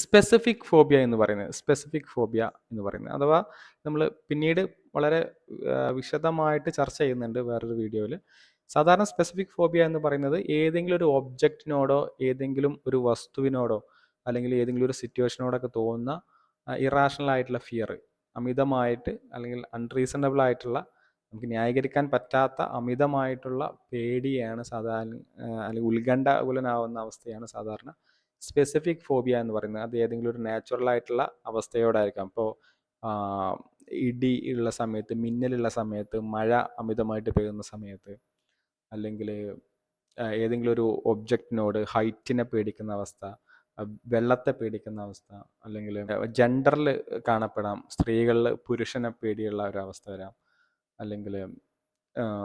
സ്പെസിഫിക് ഫോബിയ എന്ന് പറയുന്നത്. അഥവാ നമ്മൾ പിന്നീട് വളരെ വിശദമായിട്ട് ചർച്ച ചെയ്യുന്നുണ്ട് വേറൊരു വീഡിയോയിൽ. സാധാരണ സ്പെസിഫിക് ഫോബിയ എന്ന് പറയുന്നത് ഏതെങ്കിലും ഒരു ഒബ്ജക്റ്റിനോടോ ഏതെങ്കിലും ഒരു വസ്തുവിനോടോ അല്ലെങ്കിൽ ഏതെങ്കിലും ഒരു സിറ്റുവേഷനോടൊക്കെ തോന്നുന്ന ഇറാഷണൽ ആയിട്ടുള്ള ഫിയർ, അമിതമായിട്ട് അല്ലെങ്കിൽ അൺറീസണബിൾ ആയിട്ടുള്ള, നമുക്ക് ന്യായീകരിക്കാൻ പറ്റാത്ത അമിതമായിട്ടുള്ള പേടിയാണ് സാധാരണ, അല്ലെങ്കിൽ ഉത്കണ്ഠാകുലനാവുന്ന അവസ്ഥയാണ് സാധാരണ സ്പെസിഫിക് ഫോബിയ എന്ന് പറയുന്നത്. അത് ഏതെങ്കിലും ഒരു നാച്ചുറൽ ആയിട്ടുള്ള അവസ്ഥയോടായിരിക്കാം. ഇപ്പോൾ ഇടി ഉള്ള സമയത്ത്, മിന്നലുള്ള സമയത്ത്, മഴ അമിതമായിട്ട് പെയ്യുന്ന സമയത്ത്, അല്ലെങ്കിൽ ഏതെങ്കിലും ഒരു ഒബ്ജക്റ്റിനോട്, ഹൈറ്റിനെ പേടിക്കുന്ന അവസ്ഥ, വെള്ളത്തെ പേടിക്കുന്ന അവസ്ഥ, അല്ലെങ്കിൽ ജെൻഡറിൽ കാണപ്പെടാം, സ്ത്രീകളിൽ പുരുഷനെ പേടിയുള്ള ഒരു അവസ്ഥ വരാം, അല്ലെങ്കിൽ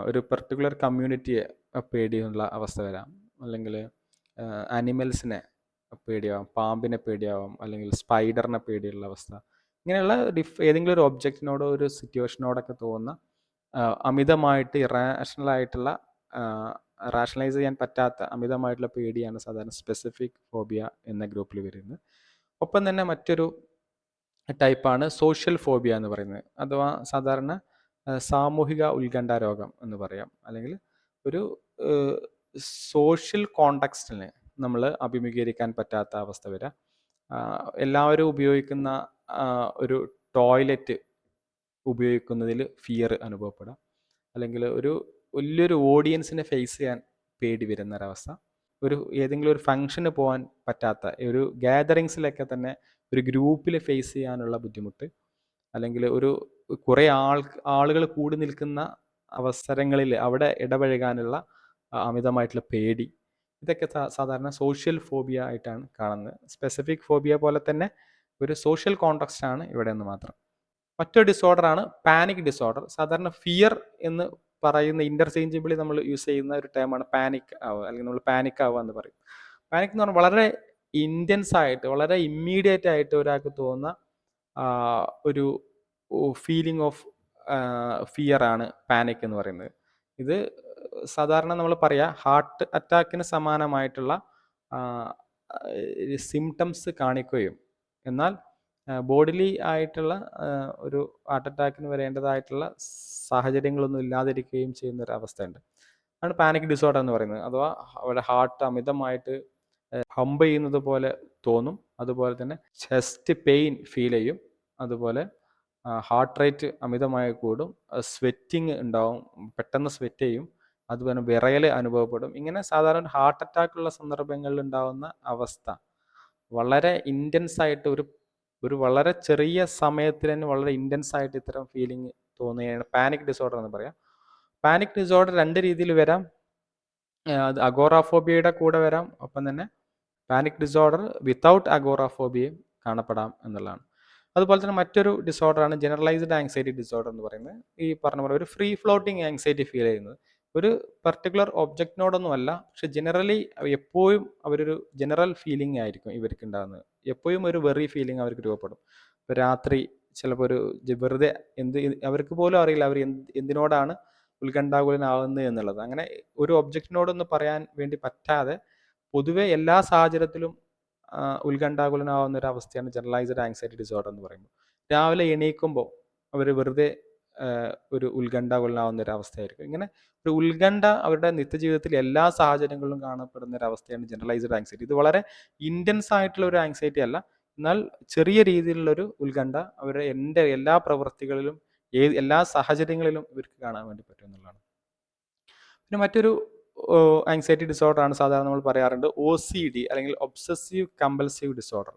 ഒരു പെർട്ടിക്കുലർ കമ്മ്യൂണിറ്റിയെ പേടിയുള്ള അവസ്ഥ വരാം, അല്ലെങ്കിൽ ആനിമൽസിനെ പേടിയാവാം, പാമ്പിനെ പേടിയാവാം, അല്ലെങ്കിൽ സ്പൈഡറിനെ പേടിയുള്ള അവസ്ഥ. ഇങ്ങനെയുള്ള ഏതെങ്കിലും ഒരു ഒബ്ജക്റ്റിനോടോ ഒരു സിറ്റുവേഷനോടൊക്കെ തോന്നുന്ന അമിതമായിട്ട് ഇറാഷണൽ ആയിട്ടുള്ള, റാഷണലൈസ് ചെയ്യാൻ പറ്റാത്ത അമിതമായിട്ടുള്ള പേടിയാണ് സാധാരണ സ്പെസിഫിക് ഫോബിയ എന്ന ഗ്രൂപ്പിൽ വരുന്നത്. ഒപ്പം തന്നെ മറ്റൊരു ടൈപ്പാണ് സോഷ്യൽ ഫോബിയ എന്ന് പറയുന്നത്. അഥവാ സാധാരണ സാമൂഹിക ഉത്കണ്ഠ രോഗം എന്ന് പറയാം. അല്ലെങ്കിൽ ഒരു സോഷ്യൽ കോണ്ടെക്സ്റ്റിനെ നമ്മൾ അഭിമുഖീകരിക്കാൻ പറ്റാത്ത അവസ്ഥ വരാം. എല്ലാവരും ഉപയോഗിക്കുന്ന ഒരു ടോയ്ലറ്റ് ഉപയോഗിക്കുന്നതിൽ ഫിയർ അനുഭവപ്പെടാം, അല്ലെങ്കിൽ ഒരു വലിയൊരു ഓഡിയൻസിനെ ഫേസ് ചെയ്യാൻ പേടി വരുന്നൊരവസ്ഥ, ഏതെങ്കിലും ഒരു ഫംഗ്ഷന് പോകാൻ പറ്റാത്ത, ഒരു ഗ്യാതറിങ്സിലൊക്കെ തന്നെ ഒരു ഗ്രൂപ്പിൽ ഫേസ് ചെയ്യാനുള്ള ബുദ്ധിമുട്ട്, അല്ലെങ്കിൽ കുറേ ആളുകൾ കൂടി നിൽക്കുന്ന അവസരങ്ങളിൽ അവിടെ ഇടപഴകാനുള്ള അമിതമായിട്ടുള്ള പേടി, ഇതൊക്കെ സാധാരണ സോഷ്യൽ ഫോബിയ ആയിട്ടാണ് കാണുന്നത്. സ്പെസിഫിക് ഫോബിയ പോലെ തന്നെ ഒരു സോഷ്യൽ കോണ്ടെക്സ്റ്റ് ആണ് ഇവിടെ നിന്ന് മാത്രം. മറ്റൊരു ഡിസോർഡറാണ് പാനിക് ഡിസോർഡർ. സാധാരണ ഫിയർ എന്ന് പറയുന്ന ഇന്റർചേഞ്ചബിളി നമ്മൾ യൂസ് ചെയ്യുന്ന ഒരു ടേമാണ് പാനിക് ആവുക, അല്ലെങ്കിൽ നമ്മൾ പാനിക് ആവുക എന്ന് പറയും. പാനിക് എന്ന് പറഞ്ഞാൽ വളരെ ഇൻറ്റൻസ് ആയിട്ട്, വളരെ ഇമ്മീഡിയറ്റ് ആയിട്ട് ഒരാൾക്ക് തോന്നുന്ന ഒരു ഫീലിംഗ് ഓഫ് ഫിയർ ആണ് പാനിക് എന്ന് പറയുന്നത്. ഇത് സാധാരണ നമ്മൾ പറയാം ഹാർട്ട് അറ്റാക്കിന് സമാനമായിട്ടുള്ള സിംറ്റംസ് കാണിക്കുകയും എന്നാൽ ബോഡിലി ആയിട്ടുള്ള ഒരു ഹാർട്ട് അറ്റാക്കിന് വരേണ്ടതായിട്ടുള്ള സാഹചര്യങ്ങളൊന്നും ഇല്ലാതിരിക്കുകയും ചെയ്യുന്ന ഒരു അവസ്ഥയുണ്ട്. ആണ് പാനിക് ഡിസോർഡർ എന്ന് പറയുന്നത്. അഥവാ അവരുടെ ഹാർട്ട് അമിതമായിട്ട് ഹംബ് ചെയ്യുന്നത് പോലെ തോന്നും, അതുപോലെ തന്നെ ചെസ്റ്റ് പെയിൻ ഫീൽ ചെയ്യും, അതുപോലെ ഹാർട്ട് റേറ്റ് അമിതമായി കൂടും, സ്വെറ്റിങ് ഉണ്ടാവും, പെട്ടെന്ന് സ്വെറ്റ് ചെയ്യും, അതുപോലെ വിറയൽ അനുഭവപ്പെടും. ഇങ്ങനെ സാധാരണ ഹാർട്ട് അറ്റാക്കുള്ള സന്ദർഭങ്ങളിൽ ഉണ്ടാകുന്ന അവസ്ഥ വളരെ ഇൻറ്റൻസ് ആയിട്ട് ഒരു വളരെ ചെറിയ സമയത്തിൽ തന്നെ വളരെ ഇൻറ്റൻസ് ആയിട്ട് ഇത്തരം ഫീലിംഗ് തോന്നുകയാണ് പാനിക് ഡിസോർഡർ എന്ന് പറയാം. പാനിക് ഡിസോർഡർ രണ്ട് രീതിയിൽ വരാം. അത് അഗോറാഫോബിയയുടെ കൂടെ വരാം, ഒപ്പം തന്നെ പാനിക് ഡിസോർഡർ വിത്തൗട്ട് അഗോറാഫോബിയയും കാണപ്പെടാം എന്നുള്ളതാണ്. അതുപോലെ തന്നെ മറ്റൊരു ഡിസോർഡറാണ് ജനറലൈസ്ഡ് ആങ്സൈറ്റി ഡിസോർഡർ എന്ന് പറയുന്നത്. ഈ പറഞ്ഞ പോലെ ഒരു ഫ്രീ ഫ്ലോട്ടിങ് ആങ്സൈറ്റി ഫീൽ ചെയ്യുന്നത്, ഒരു പർട്ടിക്കുലർ ഒബ്ജക്റ്റിനോടൊന്നുമല്ല, പക്ഷെ ജനറലി എപ്പോഴും അവരൊരു ജനറൽ ഫീലിംഗ് ആയിരിക്കും ഇവർക്ക് ഉണ്ടാകുന്നത്. എപ്പോഴും ഒരു വെറി ഫീലിംഗ് അവർക്ക് രൂപപ്പെടും. ഇപ്പോൾ രാത്രി ചിലപ്പോൾ ഒരു വെറുതെ അവർക്ക് പോലും അറിയില്ല അവർ എന്തിനോടാണ് ഉത്കണ്ഠാകുലനാകുന്നത് എന്നുള്ളത്. അങ്ങനെ ഒരു ഒബ്ജക്റ്റിനോടൊന്ന് പറയാൻ വേണ്ടി പറ്റാതെ പൊതുവെ എല്ലാ സാഹചര്യത്തിലും ഉത്കണ്ഠാകുലനാവുന്ന ഒരു അവസ്ഥയാണ് ജനറലൈസ്ഡ് ആങ്സൈറ്റി ഡിസോർഡർ എന്ന് പറയുമ്പോൾ. രാവിലെ എണീക്കുമ്പോൾ അവർ വെറുതെ ഒരു ഉത്കണ്ഠാകുലനാവുന്ന ഒരു അവസ്ഥയായിരിക്കും. ഇങ്ങനെ ഒരു ഉത്കണ്ഠ അവരുടെ നിത്യജീവിതത്തിൽ എല്ലാ സാഹചര്യങ്ങളിലും കാണപ്പെടുന്ന ഒരു അവസ്ഥയാണ് ജനറലൈസ്ഡ് ആങ്സൈറ്റി. ഇത് വളരെ ഇൻറ്റൻസ് ആയിട്ടുള്ള ഒരു ആങ്സൈറ്റി അല്ല, എന്നാൽ ചെറിയ രീതിയിലുള്ളൊരു ഉത്കണ്ഠ അവരുടെ എല്ലാ പ്രവൃത്തികളിലും എല്ലാ സാഹചര്യങ്ങളിലും ഇവർക്ക് കാണാൻ വേണ്ടി പറ്റും എന്നുള്ളതാണ്. പിന്നെ മറ്റൊരു ആങ്സൈറ്റി ഡിസോർഡർ ആണ് സാധാരണ നമ്മൾ പറയാറുണ്ട് OCD അല്ലെങ്കിൽ ഒബ്സസീവ് കമ്പൽസീവ് ഡിസോർഡർ.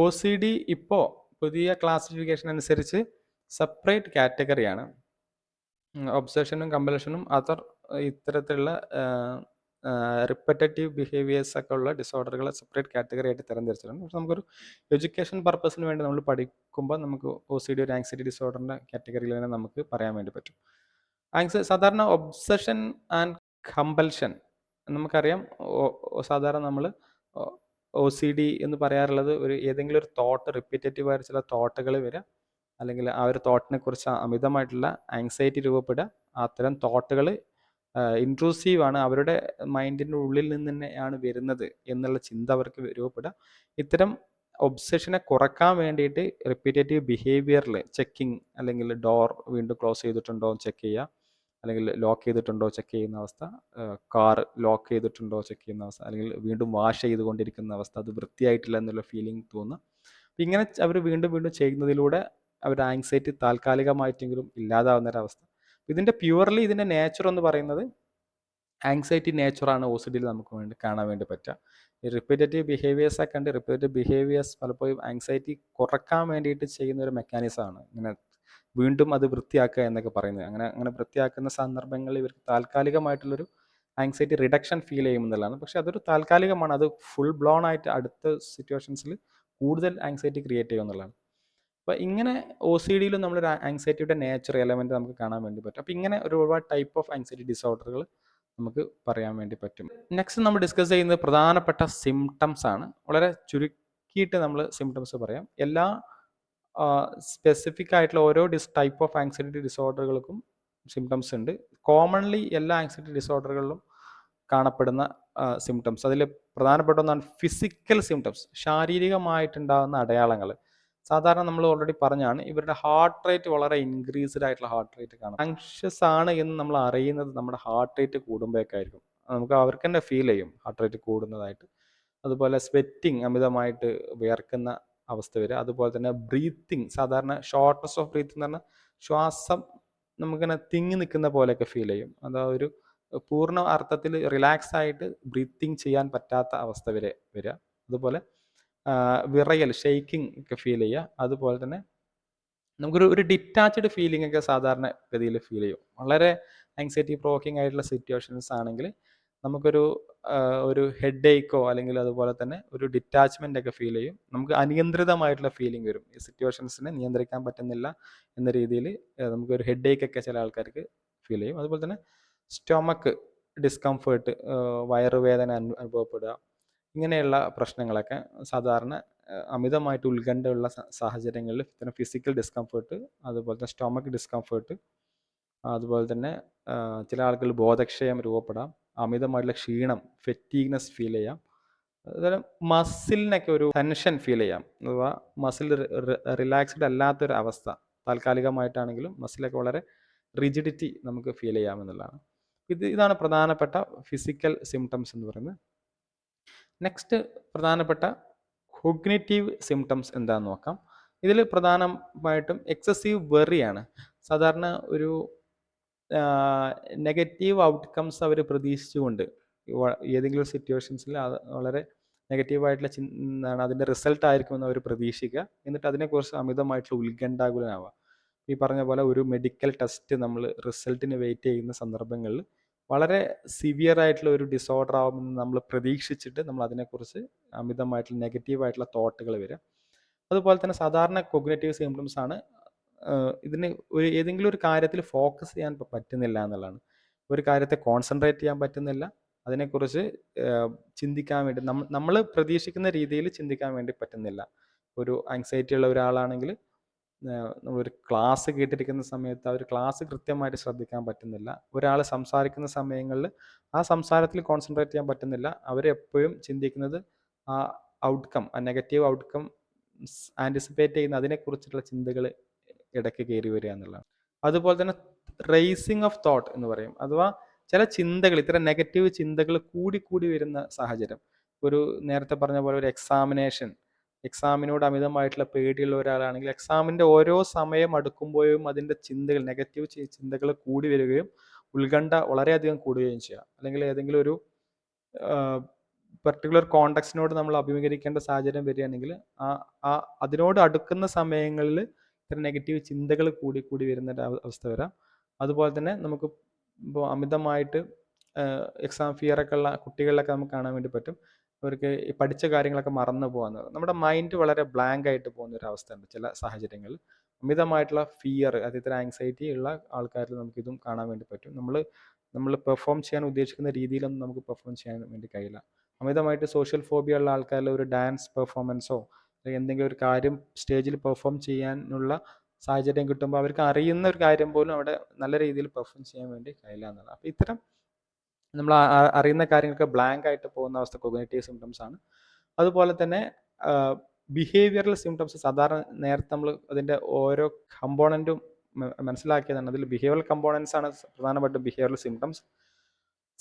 OCD ഇപ്പോൾ പുതിയ ക്ലാസിഫിക്കേഷൻ അനുസരിച്ച് സെപ്പറേറ്റ് കാറ്റഗറിയാണ്. ഒബ്സഷനും കമ്പൽഷനും അതർ ഇത്തരത്തിലുള്ള റിപ്പറ്റേറ്റീവ് ബിഹേവിയേഴ്സ് ഒക്കെ ഉള്ള ഡിസോർഡറുകളെ സെപ്പറേറ്റ് കാറ്റഗറി ആയിട്ട് തരംതിരിച്ചിട്ടുണ്ട്. പക്ഷെ നമുക്കൊരു എഡ്യൂക്കേഷൻ പർപ്പസിന് വേണ്ടി നമ്മൾ പഠിക്കുമ്പോൾ നമുക്ക് OCD ഒരു ആങ്സൈറ്റി ഡിസോർഡറിൻ്റെ കാറ്റഗറിയിൽ തന്നെ നമുക്ക് പറയാൻ വേണ്ടി പറ്റും. സാധാരണ ഒബ്സഷൻ ആൻഡ് കമ്പൽഷൻ നമുക്കറിയാം. സാധാരണ നമ്മൾ OCD എന്ന് പറയാറുള്ളത് ഏതെങ്കിലും ഒരു തോട്ട്, റിപ്പീറ്റേറ്റീവ് ആയിട്ട് ചില തോട്ടുകൾ വരിക, അല്ലെങ്കിൽ ആ ഒരു തോട്ടിനെ കുറിച്ച് അമിതമായിട്ടുള്ള ആങ്സൈറ്റി രൂപപ്പെടുക. അത്തരം തോട്ടുകൾ ഇൻട്രൂസീവ് ആണ്, അവരുടെ മൈൻഡിൻ്റെ ഉള്ളിൽ നിന്ന് തന്നെയാണ് വരുന്നത് എന്നുള്ള ചിന്ത അവർക്ക് രൂപപ്പെടുക. ഇത്തരം ഒബ്സഷനെ കുറക്കാൻ വേണ്ടിയിട്ട് റിപ്പീറ്റേറ്റീവ് ബിഹേവിയറിൽ ചെക്കിങ്, അല്ലെങ്കിൽ ഡോർ വീണ്ടും ക്ലോസ് ചെയ്തിട്ടുണ്ടോ ചെക്ക് ചെയ്യുക, അല്ലെങ്കിൽ ലോക്ക് ചെയ്തിട്ടുണ്ടോ ചെക്ക് ചെയ്യുന്ന അവസ്ഥ, കാർ ലോക്ക് ചെയ്തിട്ടുണ്ടോ ചെക്ക് ചെയ്യുന്ന അവസ്ഥ, അല്ലെങ്കിൽ വീണ്ടും വാഷ് ചെയ്തുകൊണ്ടിരിക്കുന്ന അവസ്ഥ, അത് വൃത്തിയായിട്ടില്ല എന്നുള്ള ഫീലിംഗ് തോന്നുക. ഇങ്ങനെ അവർ വീണ്ടും വീണ്ടും ചെയ്യുന്നതിലൂടെ അവരുടെ ആങ്സൈറ്റി താൽക്കാലികമായിട്ടെങ്കിലും ഇല്ലാതാവുന്നൊരവസ്ഥ. ഇതിൻ്റെ പ്യുവർലി ഇതിൻ്റെ നേച്ചർ എന്ന് പറയുന്നത് ആങ്സൈറ്റി നേച്ചറാണ് OCDയിൽ നമുക്ക് വേണ്ടി കാണാൻ വേണ്ടി പറ്റുക. ഈ റിപ്പീറ്റേറ്റീവ് ബിഹേവിയേഴ്സൊക്കെ ഉണ്ട്. റിപ്പീറ്റേറ്റീവ് ബിഹേവിയേഴ്സ് പലപ്പോഴും ആങ്സൈറ്റി കുറക്കാൻ വേണ്ടിയിട്ട് ചെയ്യുന്ന ഒരു മെക്കാനിസമാണ് ഇങ്ങനെ വീണ്ടും അത് വൃത്തിയാക്കുക എന്നൊക്കെ പറയുന്നത്. അങ്ങനെ വൃത്തിയാക്കുന്ന സന്ദർഭങ്ങളിൽ ഇവർക്ക് താൽക്കാലികമായിട്ടുള്ളൊരു ആങ്സൈറ്റി റിഡക്ഷൻ ഫീൽ ചെയ്യുമെന്നുള്ളതാണ്. പക്ഷെ അതൊരു താൽക്കാലികമാണ്. അത് ഫുൾ ബ്ലോൺ ആയിട്ട് അടുത്ത സിറ്റുവേഷൻസിൽ കൂടുതൽ ആങ്സൈറ്റി ക്രിയേറ്റ് ചെയ്യുമെന്നുള്ളതാണ്. അപ്പോൾ ഇങ്ങനെ OCDയിലും നമ്മളൊരു ആങ്സൈറ്റിയുടെ നേച്ചർ എലമെൻറ്റ് നമുക്ക് കാണാൻ വേണ്ടി പറ്റും. അപ്പോൾ ഇങ്ങനെ ഒരുപാട് ടൈപ്പ് ഓഫ് ആങ്സൈറ്റി ഡിസോർഡറുകൾ നമുക്ക് പറയാൻ വേണ്ടി പറ്റും. നെക്സ്റ്റ് നമ്മൾ ഡിസ്കസ് ചെയ്യുന്നത് പ്രധാനപ്പെട്ട സിംറ്റംസ് ആണ്. വളരെ ചുരുക്കിയിട്ട് നമ്മൾ സിംറ്റംസ് പറയാം. എല്ലാ സ്പെസിഫിക് ആയിട്ടുള്ള ഓരോ ടൈപ്പ് ഓഫ് ആങ്സൈറ്റി ഡിസോർഡറുകൾക്കും സിംറ്റംസ് ഉണ്ട്. കോമൺലി എല്ലാ ആങ്സൈറ്റി ഡിസോർഡറുകളിലും കാണപ്പെടുന്ന സിംറ്റംസ്, അതിൽ പ്രധാനപ്പെട്ട ഒന്നാണ് ഫിസിക്കൽ സിംറ്റംസ്, ശാരീരികമായിട്ടുണ്ടാകുന്ന അടയാളങ്ങൾ. സാധാരണ നമ്മൾ ഓൾറെഡി പറഞ്ഞാണ്, ഇവരുടെ ഹാർട്ട് റേറ്റ് വളരെ ഇൻക്രീസ്ഡ് ആയിട്ടുള്ള ഹാർട്ട് റേറ്റ് കാണാം. ആങ്ഷ്യസ് ആണ് എന്ന് നമ്മൾ അറിയുന്നത് നമ്മുടെ ഹാർട്ട് റേറ്റ് കൂടുമ്പോഴേക്കായിരിക്കും. നമുക്ക് അവർക്ക് തന്നെ ഫീൽ ചെയ്യും ഹാർട്ട് റേറ്റ് കൂടുന്നതായിട്ട്. അതുപോലെ സ്വെറ്റിങ്, അമിതമായിട്ട് വിയർക്കുന്ന അവസ്ഥ വരിക. അതുപോലെ തന്നെ ബ്രീത്തിങ്, സാധാരണ ഷോർട്ട്നെസ് ഓഫ് ബ്രീത്ത് എന്ന് പറഞ്ഞാൽ ശ്വാസം നമുക്കിങ്ങനെ തിങ്ങി നിൽക്കുന്ന പോലെയൊക്കെ ഫീൽ ചെയ്യും. അതാ ഒരു പൂർണ്ണ അർത്ഥത്തിൽ റിലാക്സ് ആയിട്ട് ബ്രീത്തിങ് ചെയ്യാൻ പറ്റാത്ത അവസ്ഥ വരെ വരിക. അതുപോലെ വിറയൽ, ഷെയ്ക്കിങ് ഒക്കെ ഫീൽ ചെയ്യുക. അതുപോലെ തന്നെ നമുക്കൊരു ഡിറ്റാച്ച്ഡ് ഫീലിംഗ് ഒക്കെ സാധാരണ ഗതിയിൽ ഫീൽ ചെയ്യും. വളരെ ആങ്സൈറ്റി പ്രൊവോക്കിംഗ് ആയിട്ടുള്ള സിറ്റുവേഷൻസ് ആണെങ്കിൽ ഒരു ഹെഡ് ഏക്കോ അല്ലെങ്കിൽ അതുപോലെ തന്നെ ഒരു ഡിറ്റാച്ച്മെൻ്റ് ഒക്കെ ഫീൽ ചെയ്യും. നമുക്ക് അനിയന്ത്രിതമായിട്ടുള്ള ഫീലിംഗ് വരും. ഈ സിറ്റുവേഷൻസിനെ നിയന്ത്രിക്കാൻ പറ്റുന്നില്ല എന്ന രീതിയിൽ നമുക്കൊരു ഹെഡ് ഏക്ക് ഒക്കെ ചില ആൾക്കാർക്ക് ഫീൽ ചെയ്യും. അതുപോലെ തന്നെ സ്റ്റൊമക്ക് ഡിസ്കംഫേർട്ട്, വയറുവേദന അനുഭവപ്പെടുക, ഇങ്ങനെയുള്ള പ്രശ്നങ്ങളൊക്കെ സാധാരണ അമിതമായിട്ട് ഉത്കണ്ഠയുള്ള സാഹചര്യങ്ങളിൽ ഇത്തരം ഫിസിക്കൽ ഡിസ്കംഫേർട്ട്, അതുപോലെ തന്നെ സ്റ്റൊമക്ക് ഡിസ്കംഫേർട്ട്, അതുപോലെ തന്നെ ചില ആളുകൾ ബോധക്ഷയം രൂപപ്പെടാം, അമിതമായിട്ടുള്ള ക്ഷീണം, ഫെറ്റീഗ്നെസ് ഫീൽ ചെയ്യാം, അതുപോലെ മസിലിനൊക്കെ ഒരു ടെൻഷൻ ഫീൽ ചെയ്യാം. അഥവാ മസിൽ റിലാക്സ്ഡ് അല്ലാത്തൊരു അവസ്ഥ, താൽക്കാലികമായിട്ടാണെങ്കിലും മസിലൊക്കെ വളരെ റിജിഡിറ്റി നമുക്ക് ഫീൽ ചെയ്യാമെന്നുള്ളതാണ്. ഇതാണ് പ്രധാനപ്പെട്ട ഫിസിക്കൽ സിംറ്റംസ് എന്ന് പറയുന്നത്. നെക്സ്റ്റ് പ്രധാനപ്പെട്ട കോഗ്നിറ്റീവ് സിംറ്റംസ് എന്താണെന്ന് നോക്കാം. ഇതിൽ പ്രധാനമായിട്ടും എക്സസീവ് വെറിയാണ്. സാധാരണ ഒരു നെഗറ്റീവ് ഔട്ട്കംസ് അവർ പ്രതീക്ഷിച്ചുകൊണ്ട് ഏതെങ്കിലും സിറ്റുവേഷൻസിൽ വളരെ നെഗറ്റീവായിട്ടുള്ള അതിൻ്റെ റിസൾട്ട് ആയിരിക്കുമെന്ന് അവർ പ്രതീക്ഷിക്കുക. എന്നിട്ട് അതിനെക്കുറിച്ച് അമിതമായിട്ടുള്ള ഉത്കണ്ഠാകുലനാവുക. ഈ പറഞ്ഞ പോലെ ഒരു മെഡിക്കൽ ടെസ്റ്റ് നമ്മൾ റിസൾട്ടിന് വെയിറ്റ് ചെയ്യുന്ന സന്ദർഭങ്ങളിൽ വളരെ സിവിയർ ആയിട്ടുള്ള ഒരു ഡിസോർഡർ ആവുമെന്ന് നമ്മൾ പ്രതീക്ഷിച്ചിട്ട് നമ്മൾ അതിനെക്കുറിച്ച് അമിതമായിട്ടുള്ള നെഗറ്റീവായിട്ടുള്ള തോട്ടുകൾ വരിക. അതുപോലെ തന്നെ സാധാരണ കോഗ്നിറ്റീവ് സിംപ്റ്റംസ് ആണ് ഇതിന് ഏതെങ്കിലും ഒരു കാര്യത്തിൽ ഫോക്കസ് ചെയ്യാൻ പറ്റുന്നില്ല എന്നുള്ളതാണ്. ഒരു കാര്യത്തെ കോൺസെൻട്രേറ്റ് ചെയ്യാൻ പറ്റുന്നില്ല, അതിനെക്കുറിച്ച് ചിന്തിക്കാൻ വേണ്ടി നമ്മൾ പ്രതീക്ഷിക്കുന്ന രീതിയിൽ ചിന്തിക്കാൻ വേണ്ടി പറ്റുന്നില്ല. ഒരു ആങ്സൈറ്റി ഉള്ള ഒരാളാണെങ്കിൽ നമ്മളൊരു ക്ലാസ് കേട്ടിരിക്കുന്ന സമയത്ത് ആ ഒരു ക്ലാസ് കൃത്യമായിട്ട് ശ്രദ്ധിക്കാൻ പറ്റുന്നില്ല. ഒരാൾ സംസാരിക്കുന്ന സമയങ്ങളിൽ ആ സംസാരത്തിൽ കോൺസെൻട്രേറ്റ് ചെയ്യാൻ പറ്റുന്നില്ല. അവരെപ്പോഴും ചിന്തിക്കുന്നത് ആ ഔട്ട്കം, ആ നെഗറ്റീവ് ഔട്ട്കം ആൻറ്റിസിപ്പേറ്റ് ചെയ്യുന്ന അതിനെക്കുറിച്ചിട്ടുള്ള ചിന്തകൾ ഇടയ്ക്ക് കയറി വരിക എന്നുള്ളതാണ്. അതുപോലെ തന്നെ റേസിംഗ് ഓഫ് തോട്ട് എന്ന് പറയും. അഥവാ ചില ചിന്തകൾ, ഇത്തരം നെഗറ്റീവ് ചിന്തകൾ കൂടി കൂടി വരുന്ന സാഹചര്യം. ഒരു നേരത്തെ പറഞ്ഞ പോലെ ഒരു എക്സാമിനോട് അമിതമായിട്ടുള്ള പേടിയുള്ള ഒരാളാണെങ്കിൽ എക്സാമിൻ്റെ ഓരോ സമയം അടുക്കുമ്പോഴും അതിൻ്റെ ചിന്തകൾ, നെഗറ്റീവ് ചിന്തകൾ കൂടി വരികയും ഉത്കണ്ഠ വളരെയധികം കൂടുകയും ചെയ്യാം. അല്ലെങ്കിൽ ഏതെങ്കിലും ഒരു പർട്ടിക്കുലർ കോണ്ടക്സിനോട് നമ്മൾ അഭിമുഖീകരിക്കേണ്ട സാഹചര്യം വരികയാണെങ്കിൽ ആ ആ അതിനോട് അടുക്കുന്ന സമയങ്ങളിൽ ഇത്തരം നെഗറ്റീവ് ചിന്തകൾ കൂടി കൂടി വരുന്ന ഒരു അവസ്ഥ വരാം. അതുപോലെ തന്നെ നമുക്ക് ഇപ്പോൾ അമിതമായിട്ട് എക്സാം ഫിയറൊക്കെ ഉള്ള കുട്ടികളിലൊക്കെ നമുക്ക് കാണാൻ വേണ്ടി പറ്റും. അവർക്ക് ഈ പഠിച്ച കാര്യങ്ങളൊക്കെ മറന്നു പോകാന്ന്. നമ്മുടെ മൈൻഡ് വളരെ ബ്ലാങ്ക് ആയിട്ട് പോകുന്ന ഒരു അവസ്ഥയുണ്ട് ചില സാഹചര്യങ്ങളിൽ. അമിതമായിട്ടുള്ള ഫിയർ, ഇത്തരം ആങ്സൈറ്റി ഉള്ള ആൾക്കാരിൽ നമുക്കിതും കാണാൻ വേണ്ടി പറ്റും. നമ്മൾ പെർഫോം ചെയ്യാൻ ഉദ്ദേശിക്കുന്ന രീതിയിലൊന്നും നമുക്ക് പെർഫോം ചെയ്യാൻ വേണ്ടി കഴിയില്ല. അമിതമായിട്ട് സോഷ്യൽ ഫോബിയ ഉള്ള ആൾക്കാരിൽ ഒരു ഡാൻസ് പെർഫോമൻസോ അല്ലെങ്കിൽ എന്തെങ്കിലും ഒരു കാര്യം സ്റ്റേജിൽ പെർഫോം ചെയ്യാനുള്ള സാഹചര്യം കിട്ടുമ്പോൾ അവർക്ക് അറിയുന്ന ഒരു കാര്യം പോലും അവിടെ നല്ല രീതിയിൽ പെർഫോം ചെയ്യാൻ വേണ്ടി കഴിയില്ല എന്നുള്ളത്. അപ്പോൾ ഇത്തരം നമ്മൾ അറിയുന്ന കാര്യങ്ങളൊക്കെ ബ്ലാങ്ക് ആയിട്ട് പോകുന്ന അവസ്ഥ കൊഗ്നിറ്റീവ് സിംറ്റംസ് ആണ്. അതുപോലെ തന്നെ ബിഹേവിയറൽ സിംറ്റംസ് സാധാരണ നേരത്തെ നമ്മൾ അതിൻ്റെ ഓരോ കമ്പോണൻറ്റും മനസ്സിലാക്കിയതാണ്. അതിൽ ബിഹേവിയറൽ കമ്പോണൻസ് ആണ് പ്രധാനമായിട്ടും ബിഹേവിയറൽ സിംറ്റംസ്.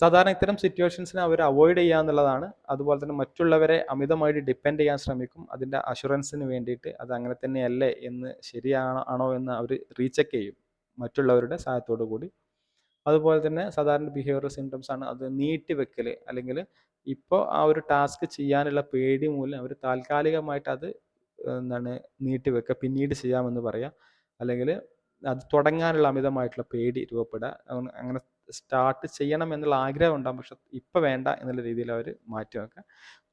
സാധാരണ ഇത്തരം സിറ്റുവേഷൻസിനെ അവർ അവോയ്ഡ് ചെയ്യുക എന്നുള്ളതാണ്. അതുപോലെ തന്നെ മറ്റുള്ളവരെ അമിതമായിട്ട് ഡിപ്പെൻഡ് ചെയ്യാൻ ശ്രമിക്കും. അതിൻ്റെ അഷുറൻസിന് വേണ്ടിയിട്ട് അത് അങ്ങനെ തന്നെയല്ലേ എന്ന് ശരിയാണോ എന്ന് അവർ റീചെക്ക് ചെയ്യും മറ്റുള്ളവരുടെ സഹായത്തോടു കൂടി. അതുപോലെ തന്നെ സാധാരണ ബിഹേവിയറൽ സിംറ്റംസ് ആണ് അത് നീട്ടിവെക്കൽ, അല്ലെങ്കിൽ ഇപ്പോൾ ആ ഒരു ടാസ്ക് ചെയ്യാനുള്ള പേടി മൂലം അവർ താൽക്കാലികമായിട്ട് അത് നീട്ടിവെക്കുക, പിന്നീട് ചെയ്യാമെന്ന് പറയാം. അല്ലെങ്കിൽ അത് തുടങ്ങാനുള്ള അമിതമായിട്ടുള്ള പേടി രൂപപ്പെടുക, അങ്ങനെ സ്റ്റാർട്ട് ചെയ്യണം എന്നുള്ള ആഗ്രഹം ഉണ്ടാകും, പക്ഷെ ഇപ്പം വേണ്ട എന്നുള്ള രീതിയിൽ അവർ മാറ്റിവെക്കുക.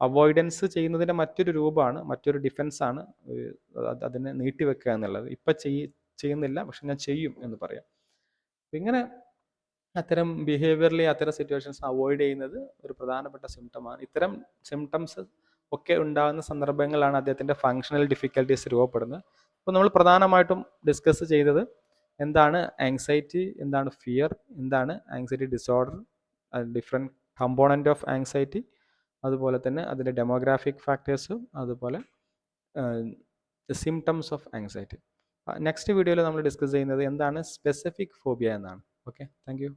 അവോയ്ഡൻസ് ചെയ്യുന്നതിൻ്റെ മറ്റൊരു രൂപമാണ്, മറ്റൊരു ഡിഫൻസാണ് അതിനെ നീട്ടിവെക്കുക എന്നുള്ളത്. ഇപ്പം ചെയ്യുന്നില്ല, പക്ഷെ ഞാൻ ചെയ്യും എന്ന് പറയാം. ഇങ്ങനെ അത്തരം ബിഹേവിയറലി അത്തരം സിറ്റുവേഷൻസ് അവോയ്ഡ് ചെയ്യുന്നത് ഒരു പ്രധാനപ്പെട്ട സിംറ്റമാണ്. ഇത്തരം സിംറ്റംസ് ഒക്കെ ഉണ്ടാകുന്ന സന്ദർഭങ്ങളാണ് അദ്ദേഹത്തിൻ്റെ ഫങ്ഷണൽ ഡിഫിക്കൽട്ടീസ് രൂപപ്പെടുന്നത്. അപ്പോൾ നമ്മൾ പ്രധാനമായിട്ടും ഡിസ്കസ് ചെയ്തത് എന്താണ് ആങ്സൈറ്റി, എന്താണ് ഫിയർ, എന്താണ് anxiety disorder, different component of anxiety, അതുപോലെ തന്നെ അതിൻ്റെ ഡെമോഗ്രാഫിക് ഫാക്ടേഴ്സും, അതുപോലെ സിംറ്റംസ് ഓഫ് ആങ്സൈറ്റി. നെക്സ്റ്റ് വീഡിയോയിൽ നമ്മൾ ഡിസ്കസ് ചെയ്യുന്നത് എന്താണ് സ്പെസിഫിക് ഫോബിയ എന്നാണ്. Okay, thank you.